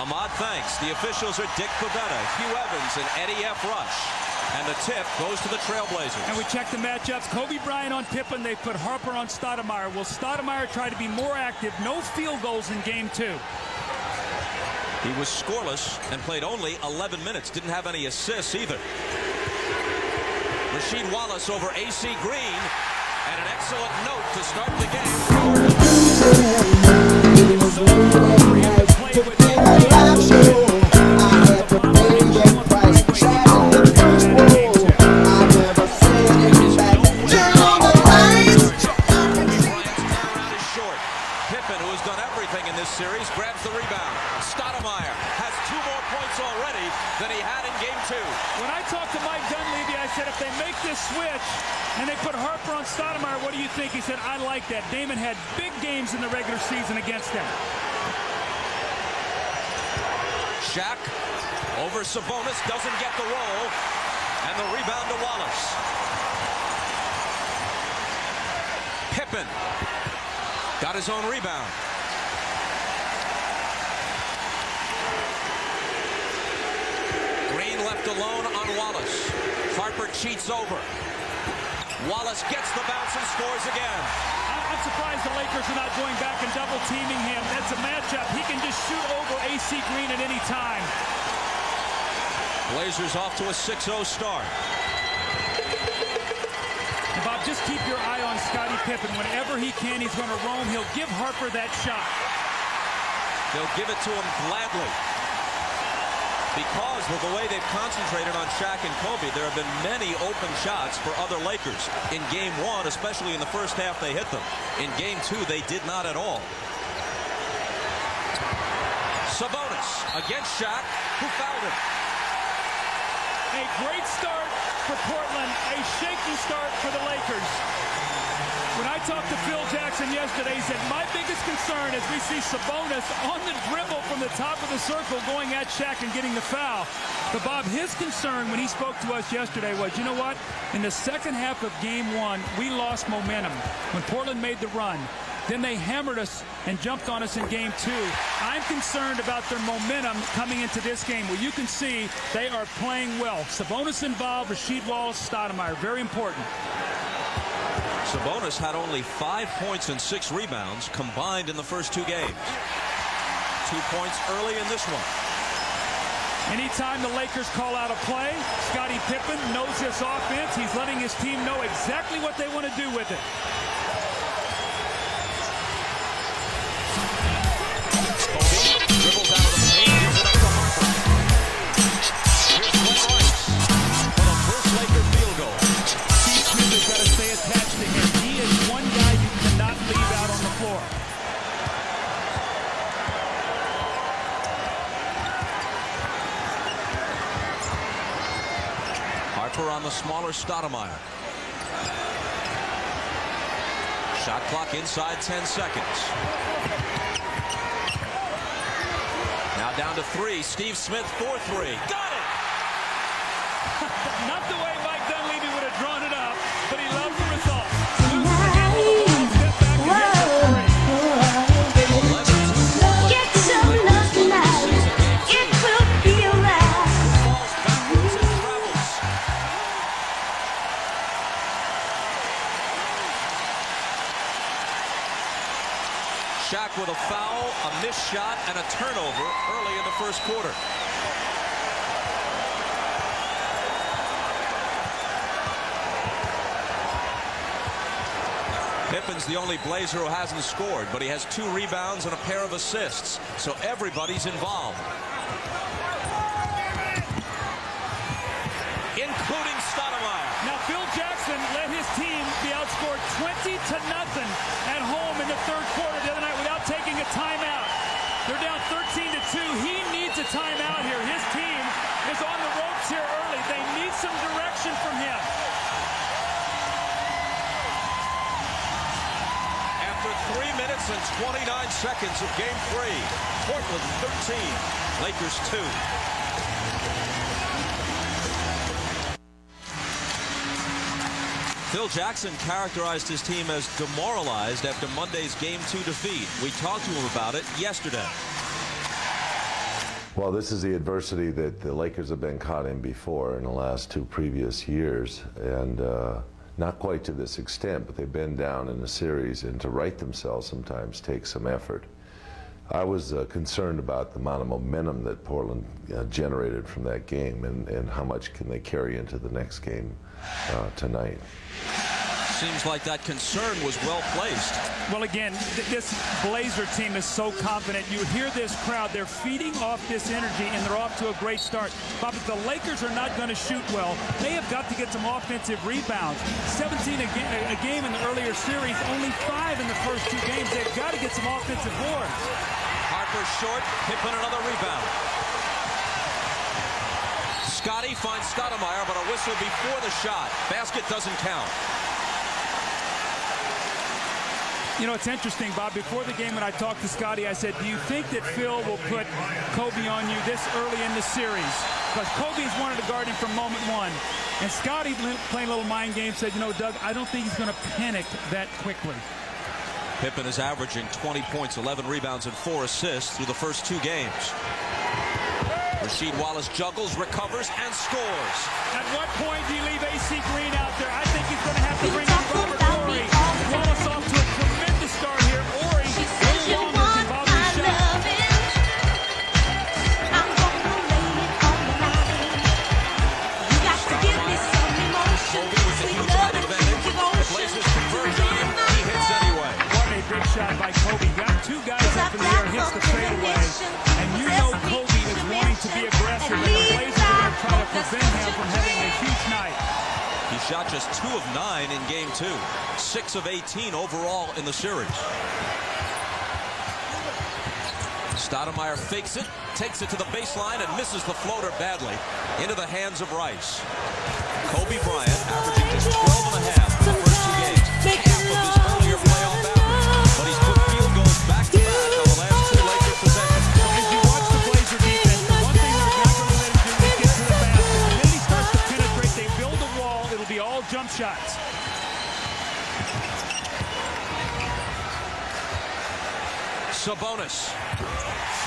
Ahmad thanks. The officials are Dick Pavetta, Hugh Evans, and Eddie F. Rush. And the tip goes to the Trailblazers. And we check the matchups. Kobe Bryant on Pippen. They put Harper on Stoudemire. Will Stoudemire try to be more active? No field goals in game 2. He was scoreless and played only 11 minutes. Didn't have any assists either. Rasheed Wallace over A.C. Green. And an excellent note to start the game. Pippen, who has done everything in this series, grabs the rebound. Stoudemire has 2 more points already than he had in game 2. When I talked to Mike Dunleavy, I said if they make this switch and they put Harper on Stoudemire, what do you think? He said, I like that. Damon had big games in the regular season against them. Shaq over Sabonis, doesn't get the roll, and the rebound to Wallace. Pippen got his own rebound. Green left alone on Wallace. Harper cheats over. Wallace gets the bounce and scores again. I'm surprised the Lakers are not going back and double teaming him. That's a matchup. He can just shoot over A.C. Green at any time. Blazers off to a 6-0 start. Bob, just keep your eye on Scottie Pippen. Whenever he can, he's going to roam. He'll give Harper that shot. They'll give it to him gladly. Because of the way they've concentrated on Shaq and Kobe, there have been many open shots for other Lakers. In game 1, especially in the first half, they hit them. In game 2, they did not at all. Sabonis against Shaq, who fouled him. A great start for Portland, a shaky start for the Lakers. When I talked to Phil Jackson yesterday, he said, my biggest concern is we see Sabonis on the dribble from the top of the circle going at Shaq and getting the foul. But Bob, his concern when he spoke to us yesterday was, you know what? In the second half of game 1, we lost momentum when Portland made the run. Then they hammered us and jumped on us in game 2. I'm concerned about their momentum coming into this game. Well, you can see they are playing well. Sabonis involved, Rasheed Wallace, Stoudemire. Very important. Sabonis had only 5 points and 6 rebounds combined in the first 2 games. 2 points early in this one. Anytime the Lakers call out a play, Scottie Pippen knows this offense. He's letting his team know exactly what they want to do with it. Dribbles out of the paint, gives it up to Harper. Here's Glenn Rice for the first Laker field goal. Steve Smith has got to stay attached to him. He is one guy you cannot leave out on the floor. Harper on the smaller Stoudemire. Shot clock inside 10 seconds. Now down to 3. Steve Smith for 3. Got it! Not the way Mike Dunleavy would have drawn it up, but he loved the result. Loses the handle of the ball, step back and hit the 3. Get some love tonight. It will feel right. Falls backwards and travels. Shaq with a foul, a missed shot, and a turnover early in the first quarter. Pippen's the only Blazer who hasn't scored, but he has 2 rebounds and a pair of assists, so everybody's involved. Including Stoudemire. Now, Phil Jackson let his team be outscored 20-0 at home in the third quarter the other night without taking a timeout. They're down 13-2. He needs a timeout here. His team is on the ropes here early. They need some direction from him. After 3 minutes and 29 seconds of game 3, Portland 13, Lakers 2. Phil Jackson characterized his team as demoralized after Monday's Game 2 defeat. We talked to him about it yesterday. Well, this is the adversity that the Lakers have been caught in before in the last two previous years, and not quite to this extent, but they've been down in the series, and to right themselves sometimes takes some effort. I was concerned about the amount of momentum that Portland generated from that game, and how much can they carry into the next game tonight. Seems like that concern was well placed. Well, again, this Blazer team is so confident. You hear this crowd. They're feeding off this energy, and they're off to a great start. But if the Lakers are not going to shoot well, they have got to get some offensive rebounds. 17 a game in the earlier series, only 5 in the first 2 games. They've got to get some offensive boards. Harper short, Pippen another rebound. Scotty finds Stoudemire, but a whistle before the shot. Basket doesn't count. You know, it's interesting, Bob. Before the game when I talked to Scotty, I said, do you think that Phil will put Kobe on you this early in the series? Because Kobe's wanted to guard him from moment 1. And Scotty, playing a little mind game, said, you know, Doug, I don't think he's going to panic that quickly. Pippen is averaging 20 points, 11 rebounds, and 4 assists through the first 2 games. Rasheed Wallace juggles, recovers, and scores. At what point do you leave AC Green out there? I think he's going to have to bring in Robert Horry. Wallace off to a tremendous start here. Horry, no longer involved in the shot. Kobe with the huge height advantage. The Blazers converge on him. He hits anyway. What a big shot by Kobe. Got 2 guys up in the air, hits the fadeaway. And you know Kobe is wanting to be aggressive, and the Blazers are going to try to prevent him from having a huge night. He shot just 2 of 9 in game 2. 6 of 18 overall in the series. Stoudemire fakes it, takes it to the baseline, and misses the floater badly into the hands of Rice. Kobe Bryant averaging just 12 and a half in the first 2 games. Half of his earlier playoff average. But he's put field goals back-to-back on the last 2 Lakers possessions. As you watch the Blazer defense, the one thing they're not going to let him do is get to the basket. The minute he starts to penetrate, they build a wall. It'll be all jump shots. Sabonis.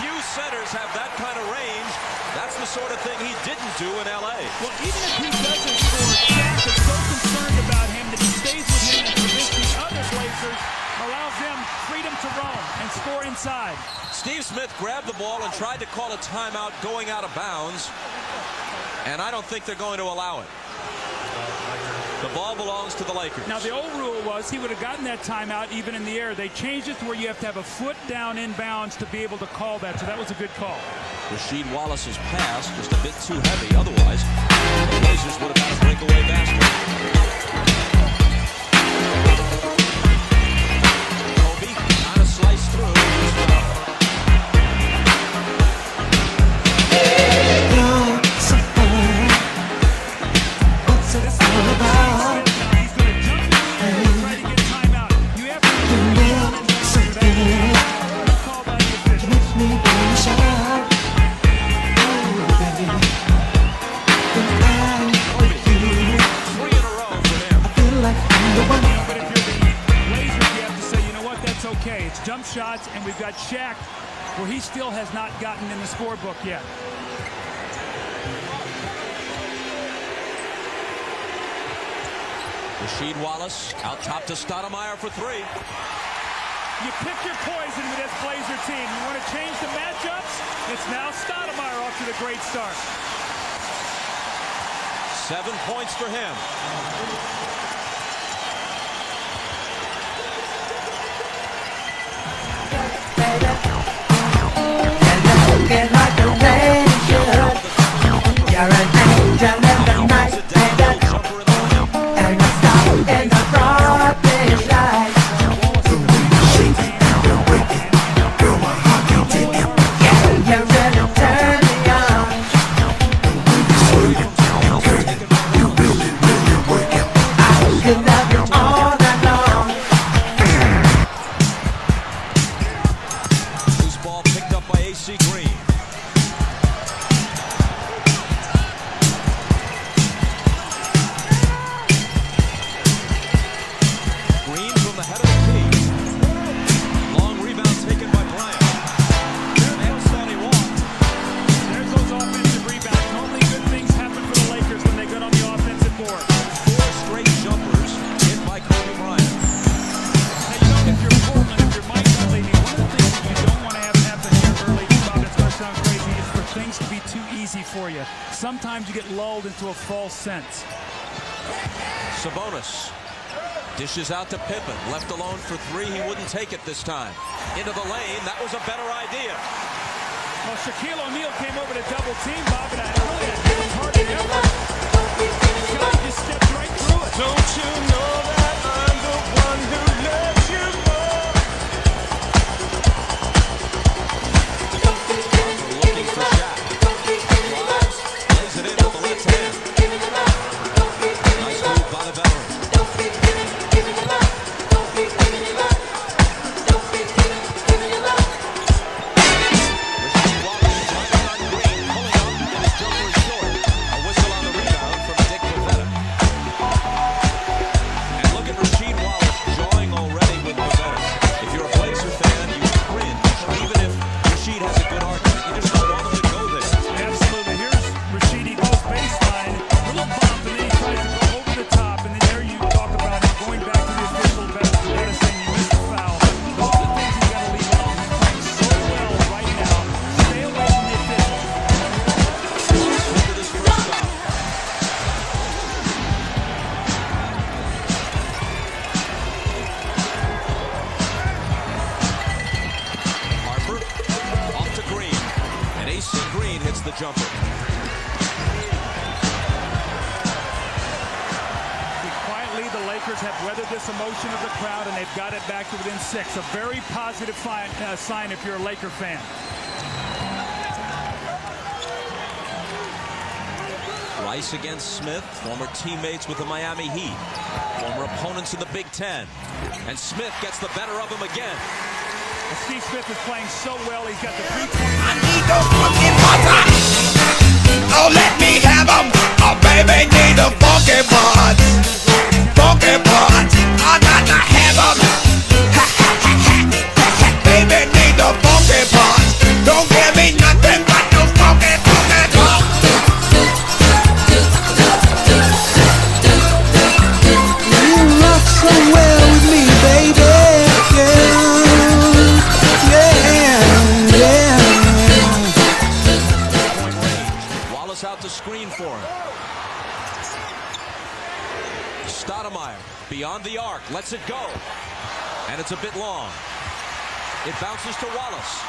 Few centers have that kind of range. That's the sort of thing he didn't do in L.A. Well, even if he doesn't score, Shaq is so concerned about him that he stays with him and prevents the other Blazers, allows them freedom to roam and score inside. Steve Smith grabbed the ball and tried to call a timeout going out of bounds, and I don't think they're going to allow it. The ball belongs to the Lakers. Now, the old rule was he would have gotten that timeout even in the air. They changed it to where you have to have a foot down inbounds to be able to call that, so that was a good call. Rasheed Wallace's pass just a bit too heavy. Otherwise, the Blazers would have had a breakaway basket. Kobe trying to slice through. Jump shots, and we've got Shaq, where he still has not gotten in the scorebook yet. Rasheed Wallace out top to Stoudemire for 3. You pick your poison with this Blazer team. You want to change the matchups? It's now Stoudemire off to the great start. 7 points for him. Get like the rain should. You're an angel in the night, baby. And I stop in the broad daylight. The way you shake it and you break it, girl, my heart can't take it. Yeah, you really turn me on. The way you swerve it and curve it, you really, really work it. I you. Sometimes you get lulled into a false sense. Sabonis dishes out to Pippen. Left alone for three. He wouldn't take it this time. Into the lane. That was a better idea. Well, Shaquille O'Neal came over to double team Bob, and it was hard to ever. Scotty just stepped right through it. Don't you know that I'm the one who loves you more? Looking for Shaq. Drives, lays it in with the left hand. Nice move by the veteran. The jumper. Quietly, the Lakers have weathered this emotion of the crowd, and they've got it back to within 6. A very positive sign if you're a Laker fan. Rice against Smith, former teammates with the Miami Heat, former opponents in the Big Ten. And Smith gets the better of him again. Steve Smith is playing so well. He's got the 3-point. I need those fucking butter. Oh, let me have them. Oh, baby, need the funky parts. Funky parts. I got to have them. Ha, ha, ha, ha, ha, ha. Baby, need the funky parts. Don't give me nothing but those funky parts. You rock so well with me, baby. Out to screen for him. Stoudemire beyond the arc, lets it go. And it's a bit long. It bounces to Wallace.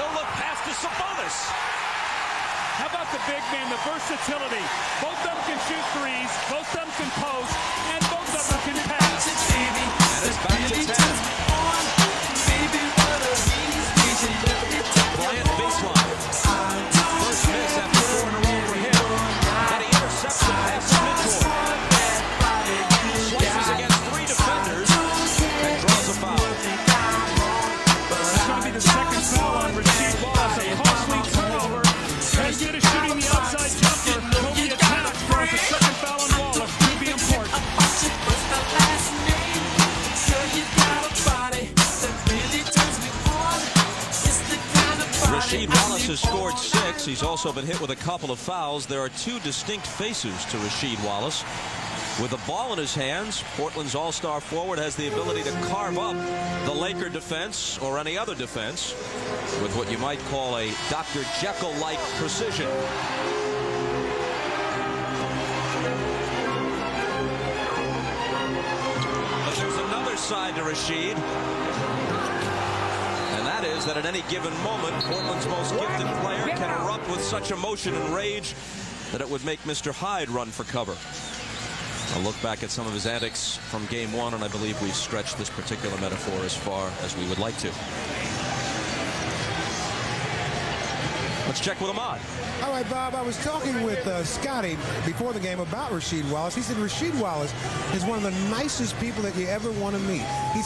No look pass to Sabonis. How about the big man, the versatility? Both of them can shoot threes, both of them can post, and both of them can pass. And it's back to 10. Bryant baseline. First miss after 4 in a row for him. Then he intercepts the pass to Midcourt. Slices against 3 defenders and draws a foul. That's going to be the second foul on Rasheed Wallace. A costly turnover. Instead of shooting the outside jumper, Kobe attacks, throws the second foul on Wallace. Could be important. Rasheed Wallace has scored 6. He's also been hit with a couple of fouls. There are 2 distinct faces to Rasheed Wallace. With the ball in his hands, Portland's all-star forward has the ability to carve up the Laker defense or any other defense with what you might call a Dr. Jekyll-like precision. But there's another side to Rasheed. And that is that at any given moment, Portland's most gifted player can erupt with such emotion and rage that it would make Mr. Hyde run for cover. I'll look back at some of his antics from Game 1, and I believe we've stretched this particular metaphor as far as we would like to. Let's check with Ahmad. All right, Bob, I was talking with Scotty before the game about Rasheed Wallace. He said Rasheed Wallace is one of the nicest people that you ever want to meet.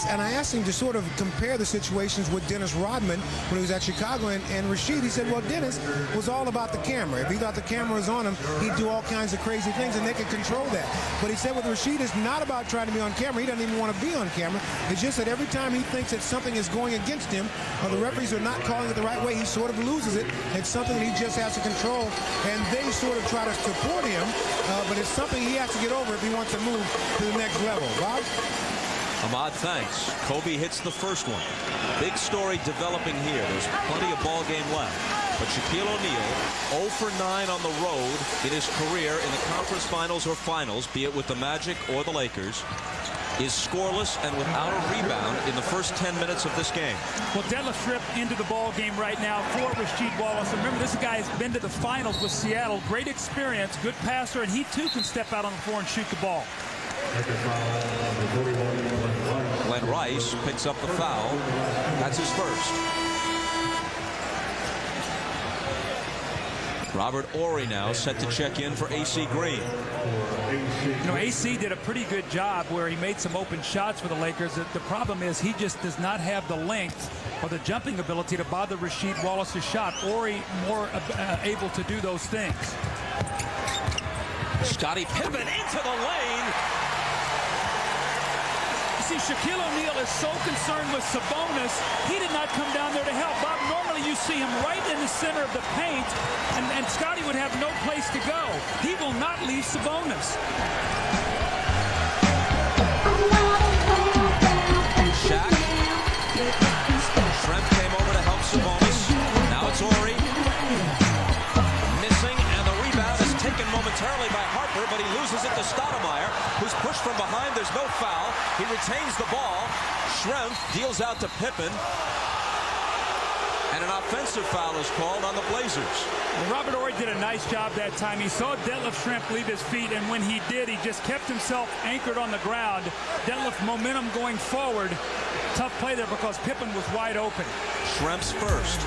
And I asked him to sort of compare the situations with Dennis Rodman when he was at Chicago and Rasheed. He said, well, Dennis was all about the camera. If he thought the camera was on him, he'd do all kinds of crazy things, and they could control that. But he said with Rasheed, it's not about trying to be on camera. He doesn't even want to be on camera. It's just that every time he thinks that something is going against him or the referees are not calling it the right way, he sort of loses it. It's something that he just has to control, and they sort of try to support him, but it's something he has to get over if he wants to move to the next level. Bob? Ahmad, thanks. Kobe hits the first one. Big story developing here. There's plenty of ball game left. But Shaquille O'Neal, 0 for 9 on the road in his career in the conference finals or finals, be it with the Magic or the Lakers, is scoreless and without a rebound in the first 10 minutes of this game. Well, Detlef Schrempf into the ball game right now for Rasheed Wallace. And remember, this guy has been to the finals with Seattle. Great experience, good passer, and he too can step out on the floor and shoot the ball. Glenn Rice picks up the foul. That's his first. Robert Horry now set to check in for AC Green. You know, AC did a pretty good job where he made some open shots for the Lakers. The problem is he just does not have the length or the jumping ability to bother Rasheed Wallace's shot. Horry more able to do those things. Scottie Pippen into the lane. See, Shaquille O'Neal is so concerned with Sabonis, he did not come down there to help. Bob, normally you see him right in the center of the paint, and Scottie would have no place to go. He will not leave Sabonis. Shaq. Schrempf came over to help Sabonis. Now it's Horry. Missing, and the rebound is taken momentarily by Harper, but he loses it to Stoudemire, who's pushed from behind. There's no foul. He retains the ball. Schrempf deals out to Pippen. And an offensive foul is called on the Blazers. Well, Robert Horry did a nice job that time. He saw Detlef Schrempf leave his feet, and when he did, he just kept himself anchored on the ground. Detlef momentum going forward. Tough play there because Pippen was wide open. Schrempf's first.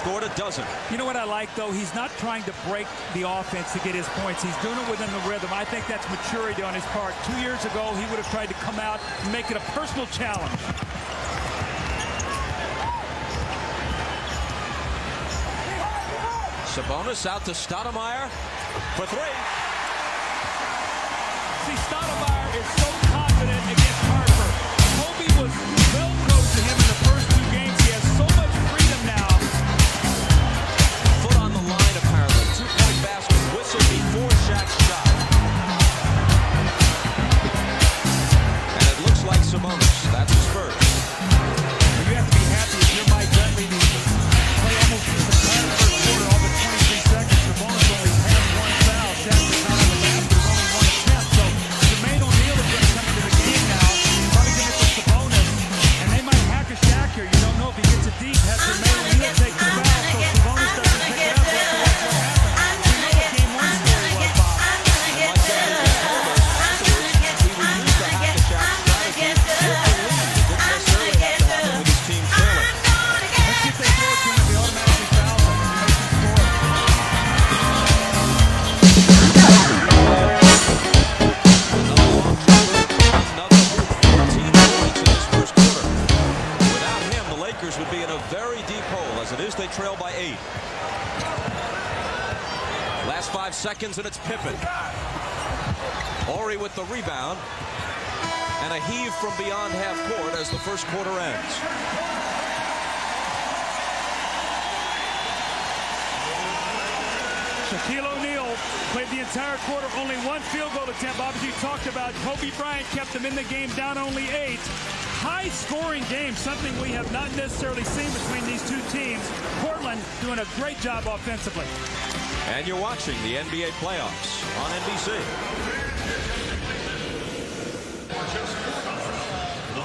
Scored a dozen. You know what I like, though? He's not trying to break the offense to get his points. He's doing it within the rhythm. I think that's maturity on his part. 2 years ago, he would have tried to come out and make it a personal challenge. Sabonis out to Stoudemire for three. See, Stoudemire is so confident against Harper. Kobe was Velcro to him in the first 2 games. He has so much freedom now. Foot on the line, apparently. 2-point basket whistle before Shaq's shot. And it looks like Sabonis. That's his first. You have to be happy if you're Mike Dunleavy. Play almost the entire first quarter, all but 23 seconds. Sabonis only had 1 foul. Shaq was not on the basket. Only 1 attempt. So Jermaine O'Neal is going to come into the game now. Probably going to get Sabonis. And they might hack a Shaq here. You don't know if he gets it deep. Has Jermaine O'Neal take the foul. So Sabonis doesn't pick it up. We'll have to watch what happens. We know what game 1 story was, Bob. Would be in a very deep hole. As it is, they trail by 8. Last 5 seconds, and it's Pippen. Horry with the rebound. And a heave from beyond half court as the first quarter ends. Shaquille O'Neal played the entire quarter, only 1 field goal attempt. Obviously, you talked about Kobe Bryant kept them in the game, down only 8. High-scoring game, something we have not necessarily seen between these 2 teams. Portland doing a great job offensively. And you're watching the NBA playoffs on NBC.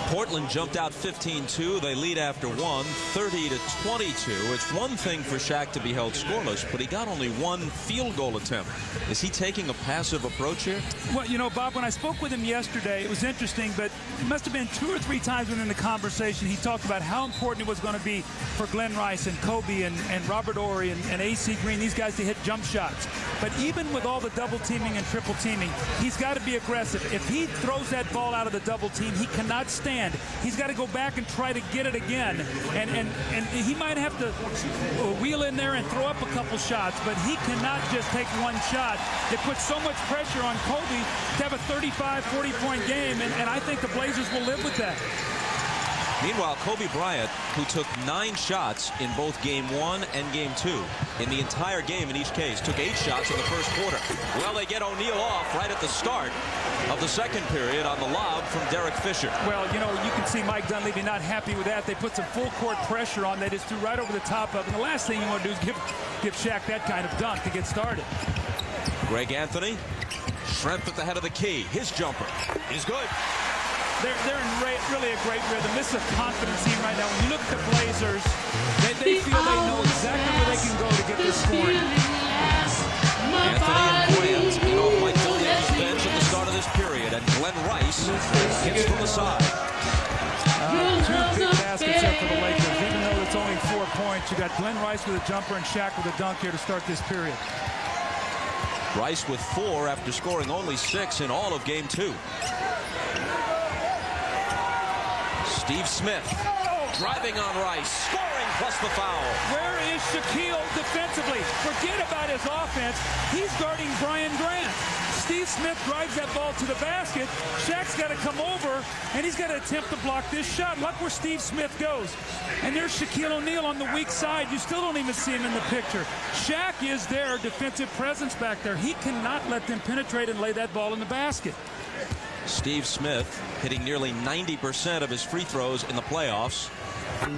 Portland jumped out 15-2. They lead after 1, 30-22. It's one thing for Shaq to be held scoreless, but he got only 1 field goal attempt. Is he taking a passive approach here? Well, you know, Bob, when I spoke with him yesterday, it was interesting, but it must have been 2 or 3 times within the conversation he talked about how important it was going to be for Glenn Rice and Kobe and Robert Horry and AC Green, these guys to hit jump shots. But even with all the double teaming and triple teaming, he's got to be aggressive. If he throws that ball out of the double team, he cannot stand. He's got to go back and try to get it again. And he might have to wheel in there and throw up a couple shots, but he cannot just take 1 shot. It puts so much pressure on Kobe to have a 35, 40-point game, and I think the Blazers will live with that. Meanwhile, Kobe Bryant, who took 9 shots in both Game 1 and Game 2, in the entire game in each case, took 8 shots in the first quarter. Well, they get O'Neal off right at the start of the second period on the lob from Derek Fisher. Well, you know, you can see Mike Dunleavy not happy with that. They put some full court pressure on. They just threw right over the top of it. And the last thing you want to do is give Shaq that kind of dunk to get started. Greg Anthony, strength at the head of the key. His jumper is good. They're in really a great rhythm. This is a confidence team right now. When you look at the Blazers, they feel they know exactly where they can go to get this scoring. Anthony and Bryant get off Mike Dunleavy's bench at the start of this period, and Glenn Rice hits from the side. 2 big baskets here for the Lakers. Even though it's only 4 points, you got Glenn Rice with a jumper and Shaq with a dunk here to start this period. Rice with 4 after scoring only 6 in all of Game 2. Steve Smith driving on Rice, scoring plus the foul. Where is Shaquille defensively? Forget about his offense. He's guarding Brian Grant. Steve Smith drives that ball to the basket. Shaq's got to come over, and he's got to attempt to block this shot. Look where Steve Smith goes. And there's Shaquille O'Neal on the weak side. You still don't even see him in the picture. Shaq is their defensive presence back there. He cannot let them penetrate and lay that ball in the basket. Steve Smith hitting nearly 90% of his free throws in the playoffs.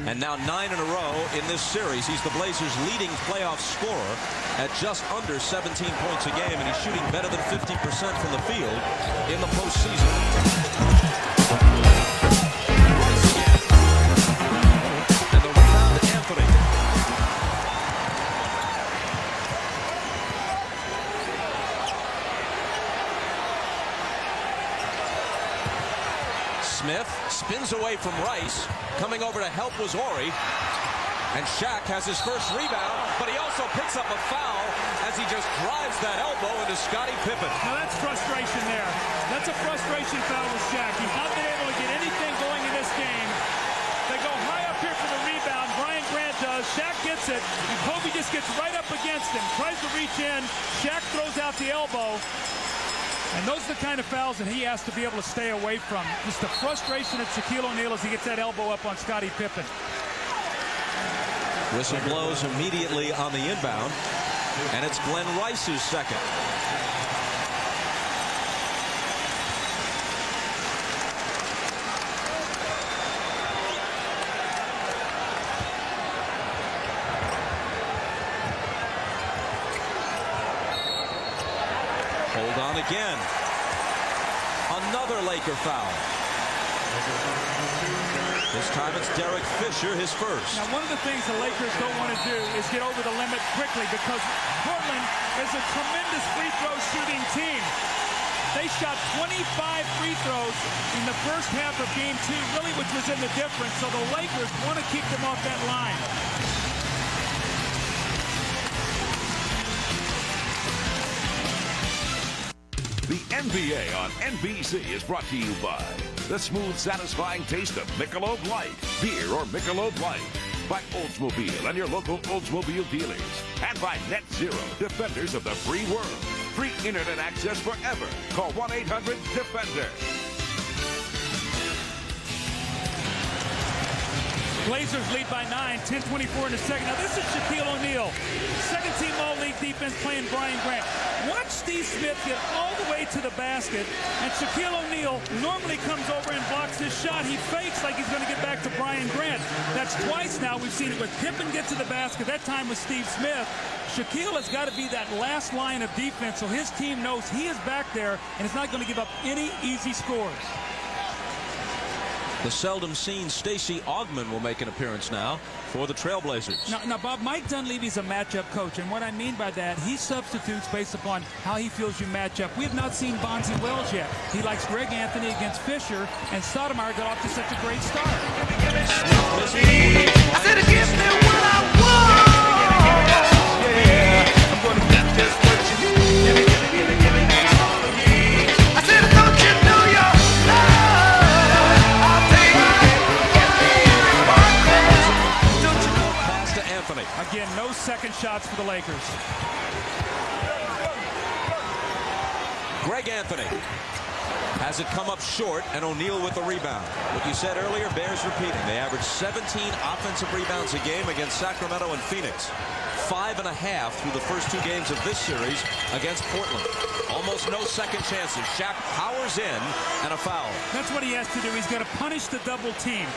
And now 9 in a row in this series. He's the Blazers' leading playoff scorer at just under 17 points a game, and he's shooting better than 50% from the field in the postseason. Rice again. And the rebound to Anthony. Smith spins away from Rice. Coming over to help was Horry. And Shaq has his first rebound, but he also picks up a foul as he just drives that elbow into Scottie Pippen. Now that's frustration there. That's a frustration foul with Shaq. He's not been able to get anything going in this game. They go high up here for the rebound. Brian Grant does. Shaq gets it, and Kobe just gets right up against him. Tries to reach in. Shaq throws out the elbow. And those are the kind of fouls that he has to be able to stay away from. Just the frustration of Shaquille O'Neal as he gets that elbow up on Scottie Pippen. Whistle blows immediately on the inbound, and it's Glenn Rice's second. Hold on again. Another Laker foul. This time it's Derek Fisher, his first. Now, one of the things the Lakers don't want to do is get over the limit quickly, because Portland is a tremendous free throw shooting team. They shot 25 free throws in the first half of Game 2, really, which was in the difference. So the Lakers want to keep them off that line. The NBA on NBC is brought to you by the smooth, satisfying taste of Michelob Light, beer or Michelob Light, by Oldsmobile and your local Oldsmobile dealers, and by Net Zero, defenders of the free world. Free internet access forever. Call 1-800-DEFENDER. Blazers lead by 9, 10-24 in the second. Now this is Shaquille O'Neal, second team all-league defense, playing Brian Grant. Watch Steve Smith get all the way to the basket, and Shaquille O'Neal normally comes over and blocks his shot. He fakes like he's going to get back to Brian Grant. That's twice now we've seen it with Pippen get to the basket, that time with Steve Smith. Shaquille has got to be that last line of defense so his team knows he is back there and is not going to give up any easy scores. The seldom seen Stacey Augmon will make an appearance now for the Trailblazers. Now, Bob, Mike Dunleavy's a matchup coach, and what I mean by that, he substitutes based upon how he feels you match up. We have not seen Bonzi Wells yet. He likes Greg Anthony against Fisher, and Sotomayor got off to such a great start. I said, give me what I want. Yeah, I'm gonna get just what you need. Give me all of me. I said, don't you know your love? I'll take it. Give me one more. Don't you know? Pass to Anthony. Again, no second shots for the Lakers. Greg Anthony. Has it come up short, and O'Neal with the rebound. What you said earlier bears repeating. They averaged 17 offensive rebounds a game against Sacramento and Phoenix. 5.5 through the first 2 games of this series against Portland. Almost no second chances. Shaq powers in, and a foul. That's what he has to do. He's got to punish the double team.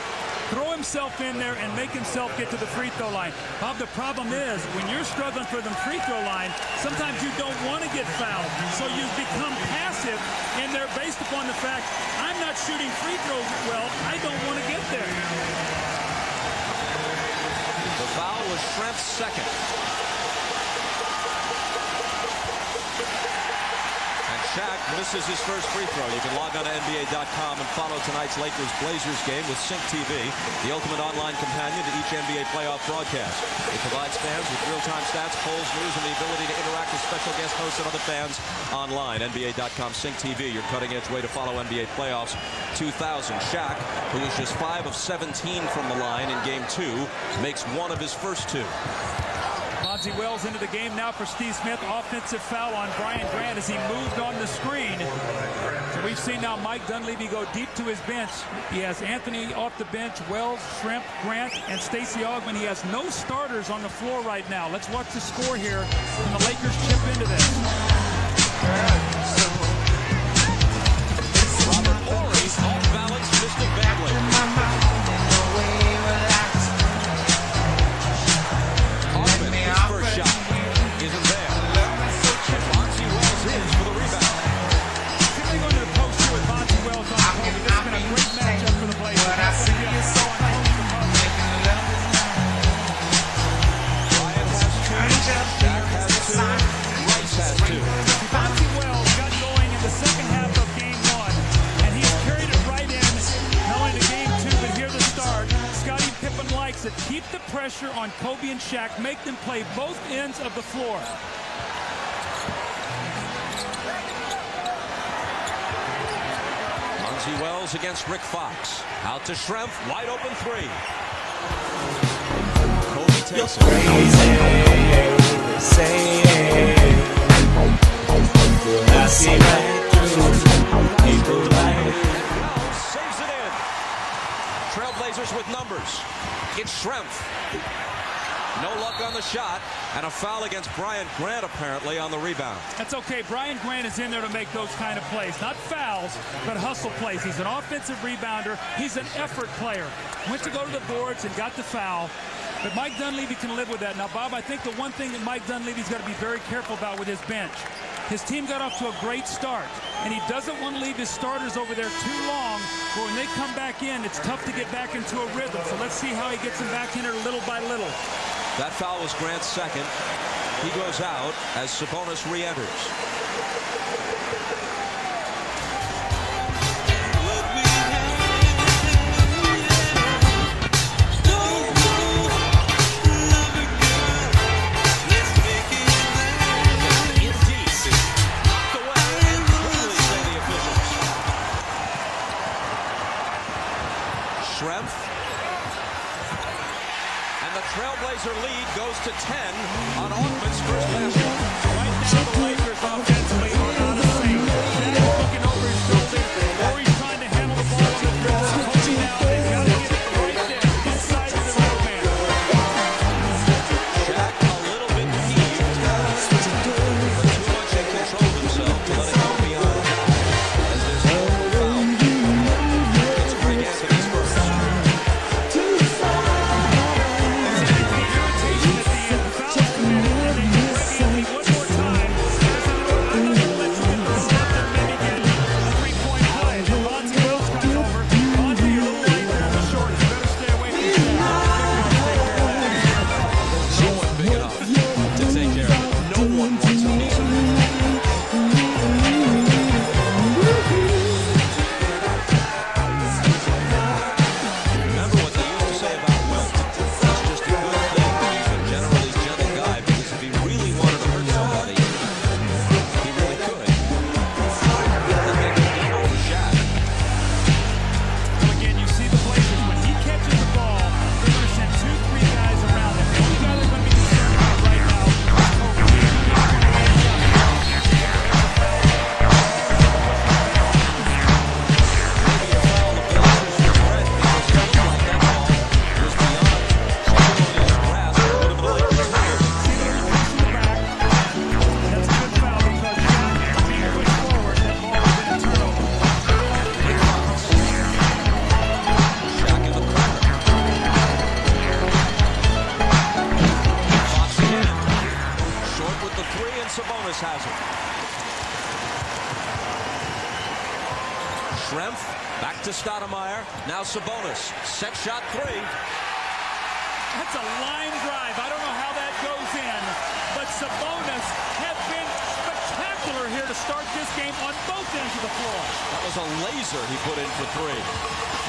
Throw himself in there and make himself get to the free throw line. Bob, the problem is when you're struggling for the free throw line, sometimes you don't want to get fouled. So you become passive in there based upon the fact, I'm not shooting free throws well. I don't want to get there. The foul was Schrempf's second. Shaq misses his first free throw. You can log on to NBA.com and follow tonight's Lakers-Blazers game with Sync TV, the ultimate online companion to each NBA playoff broadcast. It provides fans with real-time stats, polls, news, and the ability to interact with special guest hosts and other fans online. NBA.com Sync TV, your cutting-edge way to follow NBA playoffs 2000. Shaq, who was just 5 of 17 from the line in Game 2, makes 1 of his first 2. Bonzi Wells into the game now for Steve Smith. Offensive foul on Brian Grant as he moved on the screen. So we've seen now Mike Dunleavy go deep to his bench. He has Anthony off the bench, Wells, Schrempf, Grant, and Stacey Augmon. He has no starters on the floor right now. Let's watch the score here when the Lakers chip into this. Robert Horry off balance, missed it badly. First shot isn't there. Bonzi Wells is for the rebound. Simply going to the post here with Bonzi Wells on Kobe. This has been a great matchup for the Blazers. Bryant has 2. Shaq has 2. Rice has 2. Bonzi Wells got going in the second half of Game 1, and he's carried it right in, not only to Game 2, but here to start. Scottie Pippen likes it. Keep the pressure on Kobe and Shaq. Make them play both ends of the floor. Bonzi Wells against Rick Fox. Out to Schrempf. Wide open 3. Kobe takes it. Saves it in. Trailblazers with numbers. It's Schrempf. No luck on the shot, and a foul against Bryant Grant apparently on the rebound. That's okay. Brian Grant is in there to make those kind of plays. Not fouls, but hustle plays. He's an offensive rebounder. He's an effort player. Went to go to the boards and got the foul. But Mike Dunleavy can live with that. Now, Bob, I think the one thing that Mike Dunleavy's got to be very careful about with his bench, his team got off to a great start, and he doesn't want to leave his starters over there too long, but when they come back in, it's tough to get back into a rhythm. So let's see how he gets them back in there little by little. That foul was Grant's second. He goes out as Sabonis re-enters. Trailblazer lead goes to 10 on Augman's first basket. Right now, the Lakers offensively are not a saint. Shaq looking over his shoulder, or he's trying to handle the ball on the dribble. Kobe now, they've got to get it right there, inside of the road man. Shaq a little bit peeved, but too much in control of himself to let it go beyond as there's no foul. It's Greg Anthony's first. Irritation at the end. The foul is committed, and then Greg Anthony Schrempf back to Stoudemire. Now Sabonis. Set shot three. That's a line drive. I don't know how that goes in, but Sabonis has been spectacular here to start this game on both ends of the floor. That was a laser he put in for three.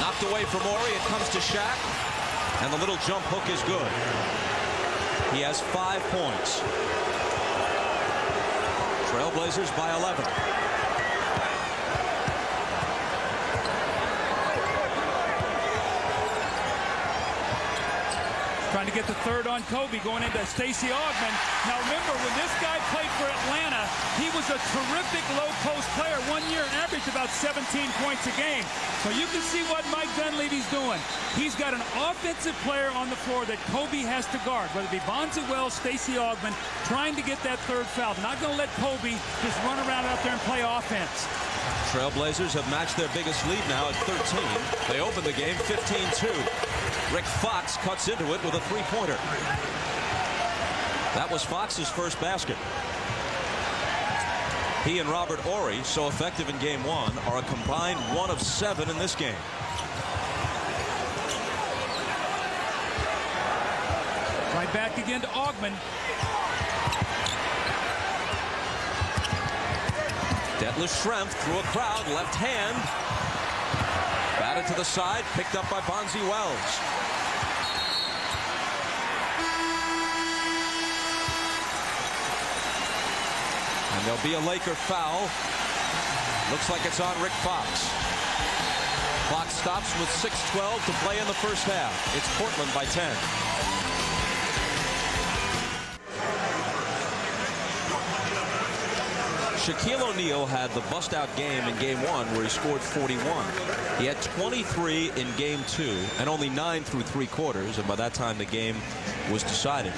Knocked away from Ori. It comes to Shaq. And the little jump hook is good. He has 5 points. Trailblazers by 11. Trying to get the third on Kobe, going into Stacey Augmon. Now remember, when this guy played for Atlanta, he was a terrific low-post player. 1 year averaged about 17 points a game. So you can see what Mike Dunleavy's doing. He's got an offensive player on the floor that Kobe has to guard, whether it be Bonzi Wells, Stacey Augmon, trying to get that third foul. Not going to let Kobe just run around out there and play offense. Trailblazers have matched their biggest lead now at 13. They open the game 15-2. Rick Fox cuts into it with a three-pointer. That was Fox's first basket. He and Robert Horry, so effective in game 1, are a combined 1 of 7 in this game. Right back again to Augmon. Detlef Schrempf through a crowd, left hand. Batted to the side, picked up by Bonzi Wells. And there'll be a Laker foul. Looks like it's on Rick Fox. Clock stops with 6:12 to play in the first half. It's Portland by 10. Shaquille O'Neal had the bust-out game in Game 1 where he scored 41. He had 23 in Game 2 and only 9 through 3 quarters, and by that time the game was decided.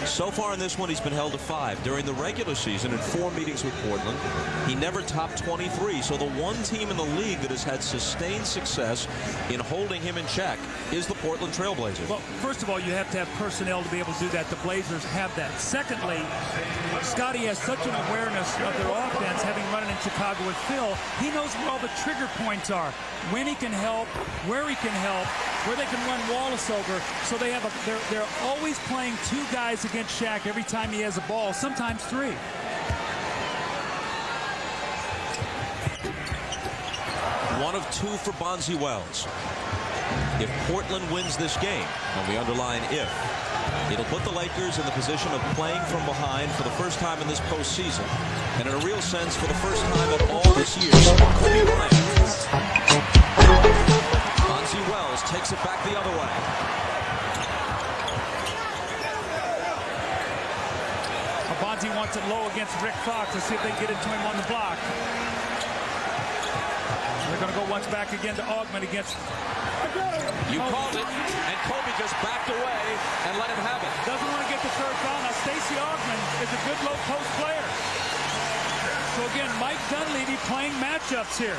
So far in this one, he's been held to 5. During the regular season, in 4 meetings with Portland, he never topped 23. So the one team in the league that has had sustained success in holding him in check is the Portland Trailblazers. Well, first of all, you have to have personnel to be able to do that. The Blazers have that. Secondly, Scotty has such an awareness of their offense, having run it in Chicago with Phil. He knows where all the trigger points are, when he can help, where he can help, where they can run Wallace over. So they have they're always playing 2 guys against Shaq every time he has a ball, sometimes 3. One of 2 for Bonzi Wells. If Portland wins this game, and we underline if, it'll put the Lakers in the position of playing from behind for the first time in this postseason. And in a real sense, for the first time at all this year, Kobe Bryant. Bonzi Wells takes it back the other way. Bonzi wants it low against Rick Fox. Let's see if they can get it to him on the block. They're going to go once back again to Augmon against... You called it, and Kobe just backed away and let him have it. Doesn't want to get the third foul. Now, Stacey Augmon is a good low-post player. So, again, Mike Dunleavy playing matchups here.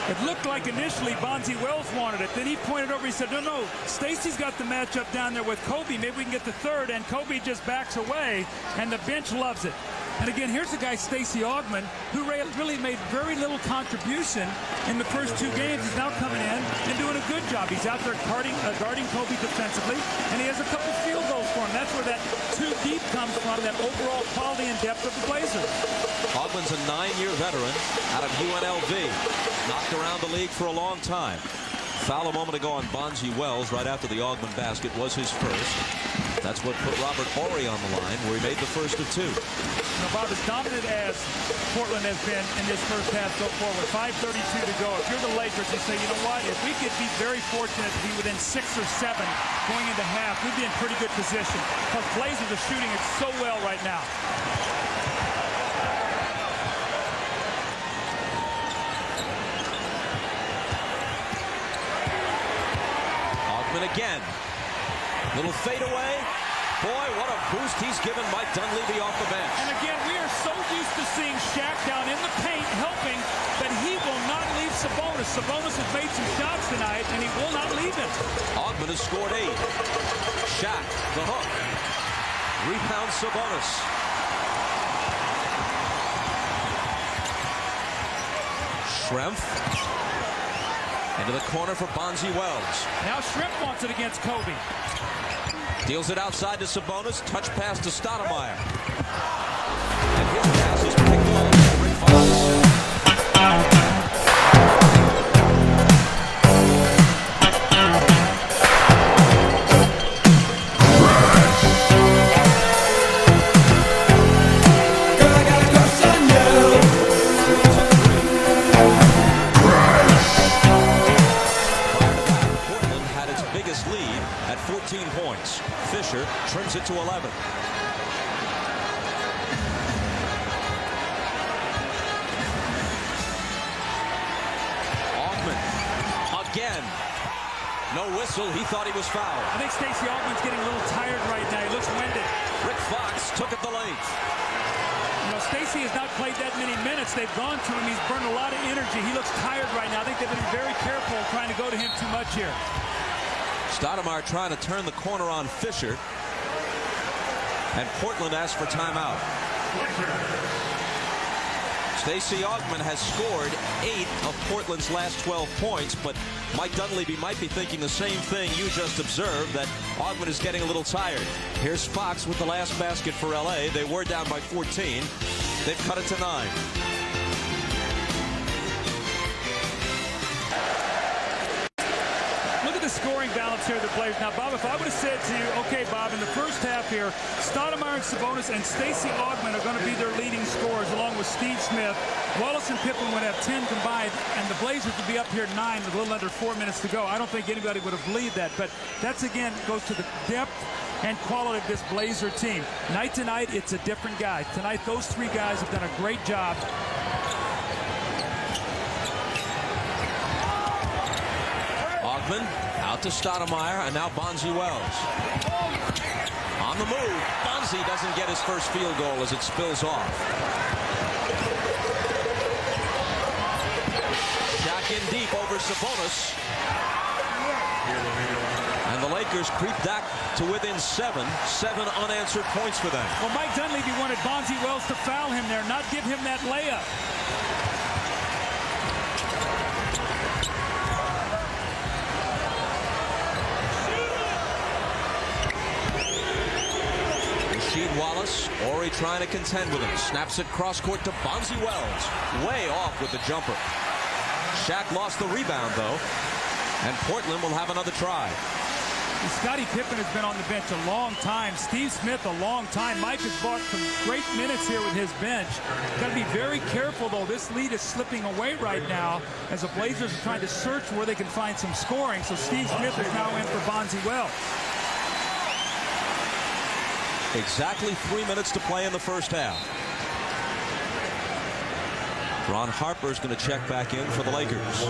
It looked like initially Bonzi Wells wanted it. Then he pointed over. He said, no, Stacey's got the matchup down there with Kobe. Maybe we can get the third. And Kobe just backs away, and the bench loves it. And again, here's a guy, Stacey Augmon, who really made very little contribution in the first 2 games. He's now coming in and doing a good job. He's out there guarding Kobe defensively, and he has a couple field goals for him. That's where that 2 deep comes from, that overall quality and depth of the Blazers. Augmon's a 9-year veteran out of UNLV. Knocked around the league for a long time. Foul a moment ago on Bonzi Wells right after the Augmon basket was his first. That's what put Robert Horry on the line, where he made the first of 2. Now, Bob, as dominant as Portland has been in this first half so far, with 5:32 to go, if you're the Lakers, you say, you know what, if we could be very fortunate to be within 6 or 7 going into half, we'd be in pretty good position, because Blazers are shooting it so well right now. Augmon again. Little fadeaway. Boy, what a boost he's given Mike Dunleavy off the bench. And again, we are so used to seeing Shaq down in the paint helping that he will not leave Sabonis. Sabonis has made some shots tonight, and he will not leave him. Augmon has scored 8. Shaq, the hook. Rebound Sabonis. Schrempf. Into the corner for Bonzi Wells. Now Schrempf wants it against Kobe. Deals it outside to Sabonis. Touch pass to Stoudemire. And his pass is picked off by Rick Fox. Fisher trims it to 11. Augman again. No whistle. He thought he was fouled. I think Stacey Augman's getting a little tired right now. He looks winded. Rick Fox took it the length. You know, Stacey has not played that many minutes. They've gone to him. He's burned a lot of energy. He looks tired right now. I think they've been very careful trying to go to him too much here. Stoudemire trying to turn the corner on Fisher. And Portland asked for timeout. Stacey Augman has scored 8 of Portland's last 12 points, but Mike Dunleavy might be thinking the same thing you just observed, that Augman is getting a little tired. Here's Fox with the last basket for LA. They were down by 14. They've cut it to 9. Scoring balance here, the players. Now, Bob, if I would have said to you, okay, Bob, in the first half here, Stoudemire and Sabonis and Stacey Augman are going to be their leading scorers, along with Steve Smith. Wallace and Pippen would have 10 combined, and the Blazers would be up here 9 with a little under 4 minutes to go. I don't think anybody would have believed that, but that's, again, goes to the depth and quality of this Blazer team. Night to night, it's a different guy. Tonight, those 3 guys have done a great job. Augman out to Stoudemire, and now Bonzi Wells. On the move, Bonzi doesn't get his first field goal as it spills off. Shaq in deep over Sabonis. And the Lakers creep back to within 7 unanswered points for them. Well, Mike Dunleavy wanted Bonzi Wells to foul him there, not give him that layup. Wallace, Ori trying to contend with him. Snaps it cross court to Bonzi Wells. Way off with the jumper. Shaq lost the rebound though. And Portland will have another try. Scottie Pippen has been on the bench a long time. Steve Smith a long time. Mike has brought some great minutes here with his bench. Got to be very careful though. This lead is slipping away right now as the Blazers are trying to search where they can find some scoring. So Steve Smith is now in for Bonzi Wells. Exactly 3 minutes to play in the first half. Ron Harper's going to check back in for the Lakers.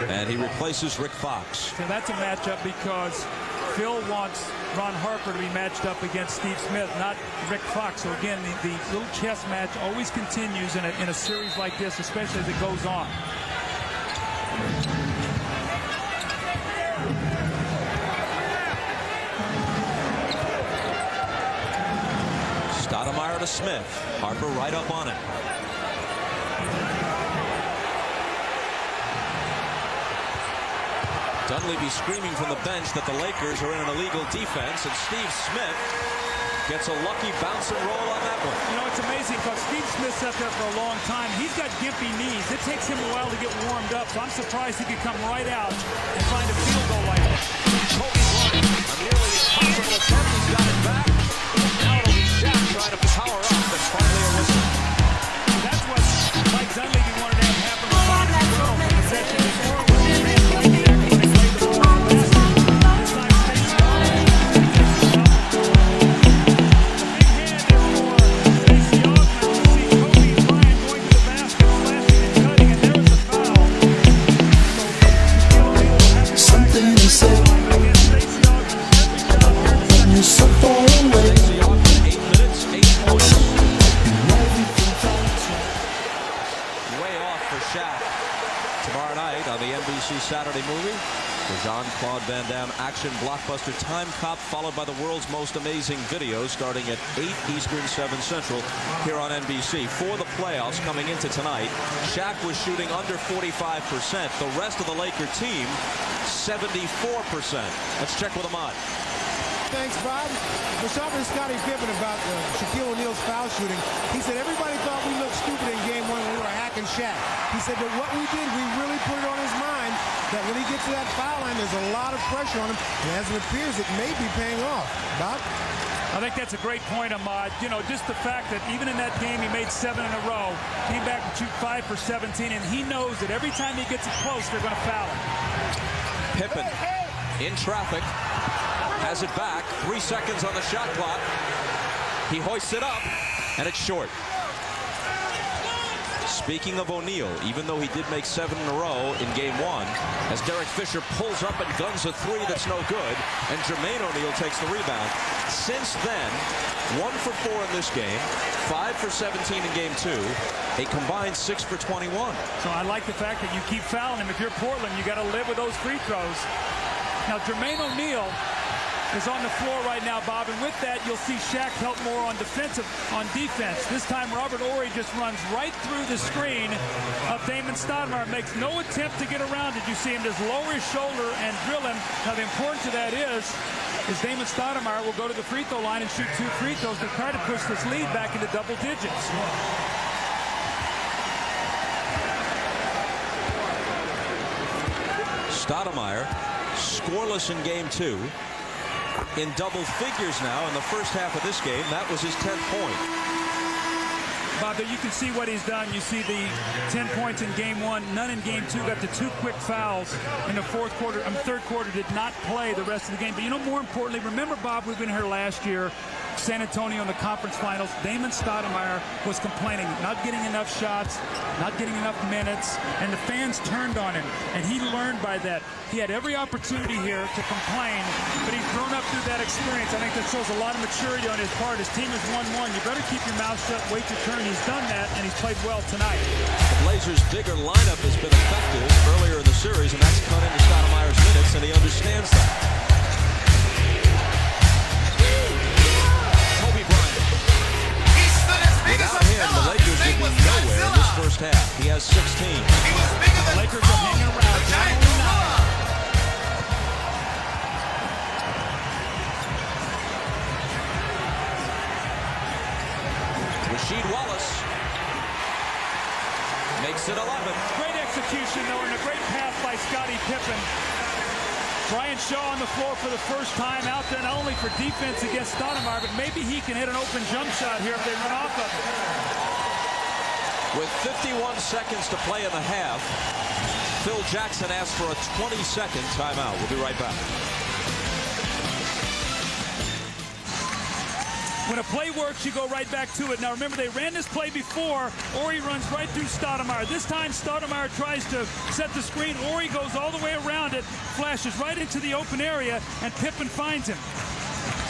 And he replaces Rick Fox. So that's a matchup because Phil wants Ron Harper to be matched up against Steve Smith, not Rick Fox. So again, the little chess match always continues in a series like this, especially as it goes on. Stoudemire to Smith. Harper right up on it. Dunleavy screaming from the bench that the Lakers are in an illegal defense, and Steve Smith gets a lucky bounce and roll on that one. You know, it's amazing because Steve Smith's up there for a long time. He's got gimpy knees. It takes him a while to get warmed up, so I'm surprised he could come right out and find a field goal like that. Kobe Bryant, a nearly impossible attempt. He's got it back. Now it'll be Shaq trying to power up, and finally a whistle. That's what Mike Dunleavy wanted to have happen with Bonzi Wells in possession before when they ran like that when they played the ball last time. This time Stacey Augman Saturday movie. The Jean-Claude Van Damme action blockbuster Time Cop, followed by the world's most amazing video, starting at 8 Eastern, 7 Central, here on NBC. For the playoffs coming into tonight, Shaq was shooting under 45%. The rest of the Laker team, 74%. Let's check with Ahmad. Thanks, Bob. We're talking to Scottie Pippen about Shaquille O'Neal's foul shooting. He said everybody thought we looked stupid in game one when we were hacking Shaq. He said, but what we did, we really put it on his mind that when he gets to that foul line, there's a lot of pressure on him. And as it appears, it may be paying off. Bob? I think that's a great point, Ahmad. You know, just the fact that even in that game he made 7 in a row, came back and shoot 5 for 17, and he knows that every time he gets it close, they're going to foul him. Pippen in traffic. Has it back. 3 seconds on the shot clock. He hoists it up, and it's short. Speaking of O'Neal, even though he did make 7 in a row in game 1, as Derek Fisher pulls up and guns a 3 that's no good, and Jermaine O'Neal takes the rebound. Since then, 1 for 4 in this game, 5 for 17 in game 2, a combined 6 for 21. So I like the fact that you keep fouling him. If you're Portland, you got to live with those free throws. Now, Jermaine O'Neal is on the floor right now, Bob, and with that, you'll see Shaq help more on defense. This time, Robert Horry just runs right through the screen of Damon Stoudemire, makes no attempt to get around it. You see him just lower his shoulder and drill him. Now, the importance of that is Damon Stoudemire will go to the free throw line and shoot 2 free throws to try to push this lead back into double digits. Stoudemire scoreless in game 2. In double figures now in the first half of this game. That was his 10th point. Bob, you can see what he's done. You see the 10 points in game 1, none in game 2. Got the 2 quick fouls in the third quarter. Did not play the rest of the game. But you know, more importantly, remember, Bob, we've been here last year, San Antonio in the conference finals. Damon Stoudemire was complaining, not getting enough shots, not getting enough minutes, and the fans turned on him, and he learned by that. He had every opportunity here to complain, but he's grown up through that experience. I think that shows a lot of maturity on his part. His team is 1-1. You better keep your mouth shut, wait your turn. He's done that, and he's played well tonight. The Blazers' bigger lineup has been effective earlier in the series, and that's cut into Stoudemire's minutes, and he understands that. Kobe Bryant. Without him, the Lakers would be nowhere in this first half. He has 16. The Lakers are hanging around. Rasheed Wallace makes it 11. Great execution, though, and a great pass by Scottie Pippen. Bryant Shaw on the floor for the first time out there, not only for defense against Stoudemire, but maybe he can hit an open jump shot here if they run off of it. With 51 seconds to play in the half, Phil Jackson asked for a 20-second timeout. We'll be right back. When a play works, you go right back to it. Now, remember, they ran this play before. Horry runs right through Stoudemire. This time, Stoudemire tries to set the screen. Horry goes all the way around it, flashes right into the open area, and Pippen finds him.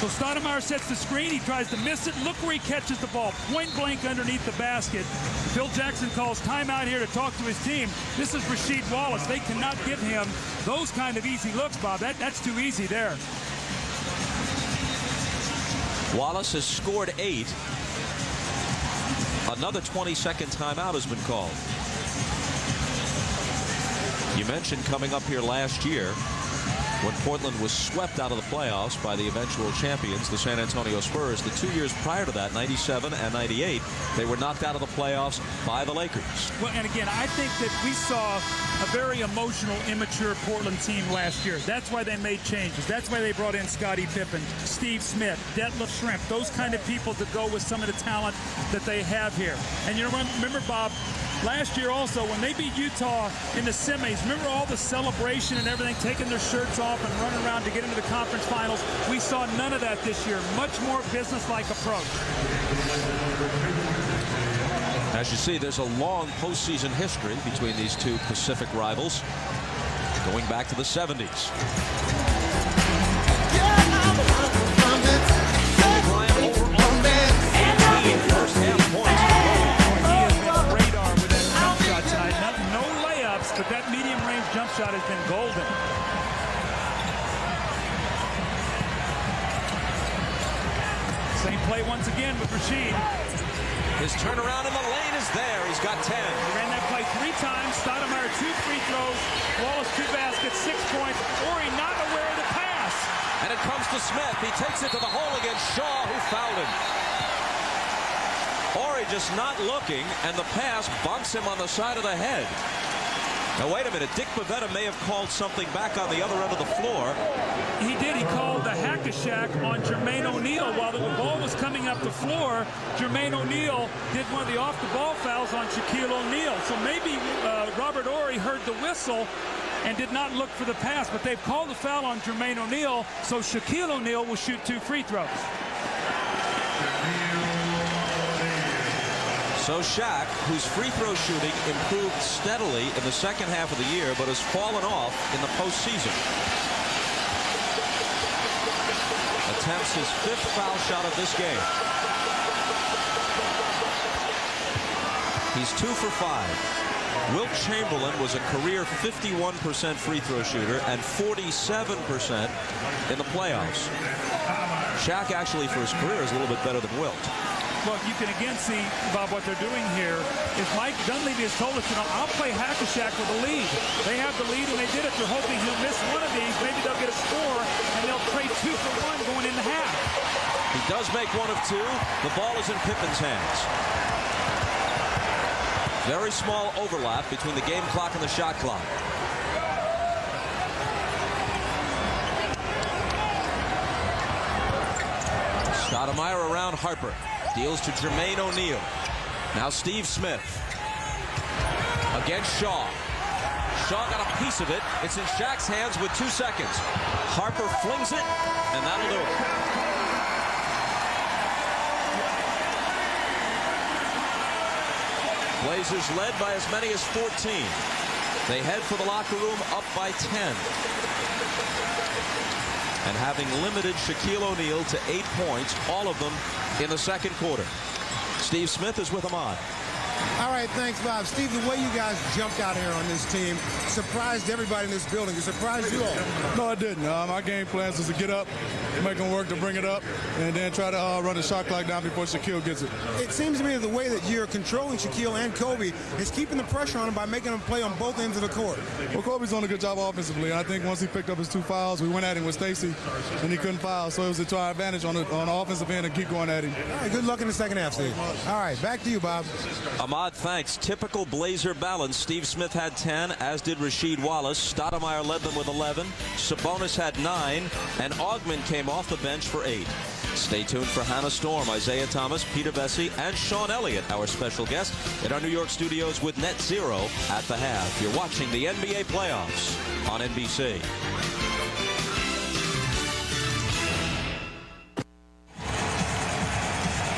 So Stoudemire sets the screen. He tries to miss it. Look where he catches the ball, point blank underneath the basket. Phil Jackson calls timeout here to talk to his team. This is Rasheed Wallace. They cannot give him those kind of easy looks, Bob. That's too easy there. Wallace has scored 8. Another 20-second timeout has been called. You mentioned coming up here last year when Portland was swept out of the playoffs by the eventual champions, the San Antonio Spurs. The 2 years prior to that, 97 and 98, they were knocked out of the playoffs by the Lakers. Well, and again, I think that we saw a very emotional, immature Portland team last year. That's why they made changes. That's why they brought in Scottie Pippen, Steve Smith, Detlef Schrempf, those kind of people to go with some of the talent that they have here. And you know, remember, Bob, last year also, when they beat Utah in the semis, remember all the celebration and everything, taking their shirts off and running around to get into the conference finals? We saw none of that this year. Much more business-like approach. As you see, there's a long postseason history between these two Pacific rivals, going back to the 70s. Bryant over on that. First half points. He has been radar with that jump shot tonight. No layups, but that medium-range jump shot has been golden. Same play once again with Rasheed. His turnaround in the lane is there. He's got 10. He ran that play 3 times. Stoudemire 2 free throws. Wallace 2 baskets, 6 points. Ori not aware of the pass. And it comes to Smith. He takes it to the hole against Shaw, who fouled him. Ori just not looking, and the pass bunks him on the side of the head. Now, wait a minute. Dick Pavetta may have called something back on the other end of the floor. He did. He called the hack-a-shack on Jermaine O'Neal. While the ball was coming up the floor, Jermaine O'Neal did one of the off-the-ball fouls on Shaquille O'Neal. So maybe Robert Ori heard the whistle and did not look for the pass, but they've called the foul on Jermaine O'Neal, so Shaquille O'Neal will shoot 2 free throws. So Shaq, whose free throw shooting improved steadily in the second half of the year, but has fallen off in the postseason. Attempts his 5th foul shot of this game. He's 2 for 5. Wilt Chamberlain was a career 51% free throw shooter and 47% in the playoffs. Shaq actually for his career is a little bit better than Wilt. Look, you can again see, Bob, what they're doing here is Mike Dunleavy has told us, I'll play hack-a-shack with the lead. They have the lead, and they did it. They're hoping he'll miss one of these. Maybe they'll get a score, and they'll trade 2 for 1 going into half. He does make 1 of 2. The ball is in Pippen's hands. Very small overlap between the game clock and the shot clock. Stoudemire around Harper. Deals to Jermaine O'Neal. Now Steve Smith. Against Shaw. Shaw got a piece of it. It's in Shaq's hands with 2 seconds. Harper flings it, and that'll do it. Blazers led by as many as 14. They head for the locker room up by 10. And having limited Shaquille O'Neal to 8 points, all of them in the second quarter. Steve Smith is with Ahmad. All right, thanks, Bob. Steve, the way you guys jumped out here on this team surprised everybody in this building. It surprised you all. No, I didn't. My game plan was to get up, make them work to bring it up, and then try to run the shot clock down before Shaquille gets it. It seems to me that the way that you're controlling Shaquille and Kobe is keeping the pressure on him by making him play on both ends of the court. Well, Kobe's done a good job offensively, and I think once he picked up his 2 fouls, we went at him with Stacey, and he couldn't foul, so it was to our advantage on the offensive end and keep going at him. All right, good luck in the second half, Steve. All right, back to you, Bob. Ahmad, thanks. Typical Blazer balance. Steve Smith had 10, as did Rasheed Wallace. Stoudemire led them with 11. Sabonis had 9, and Augmon came off the bench for 8. Stay tuned for Hannah Storm, Isaiah Thomas, Peter Bessie, and Sean Elliott, our special guest, in our New York studios with Net Zero at the half. You're watching the NBA playoffs on NBC.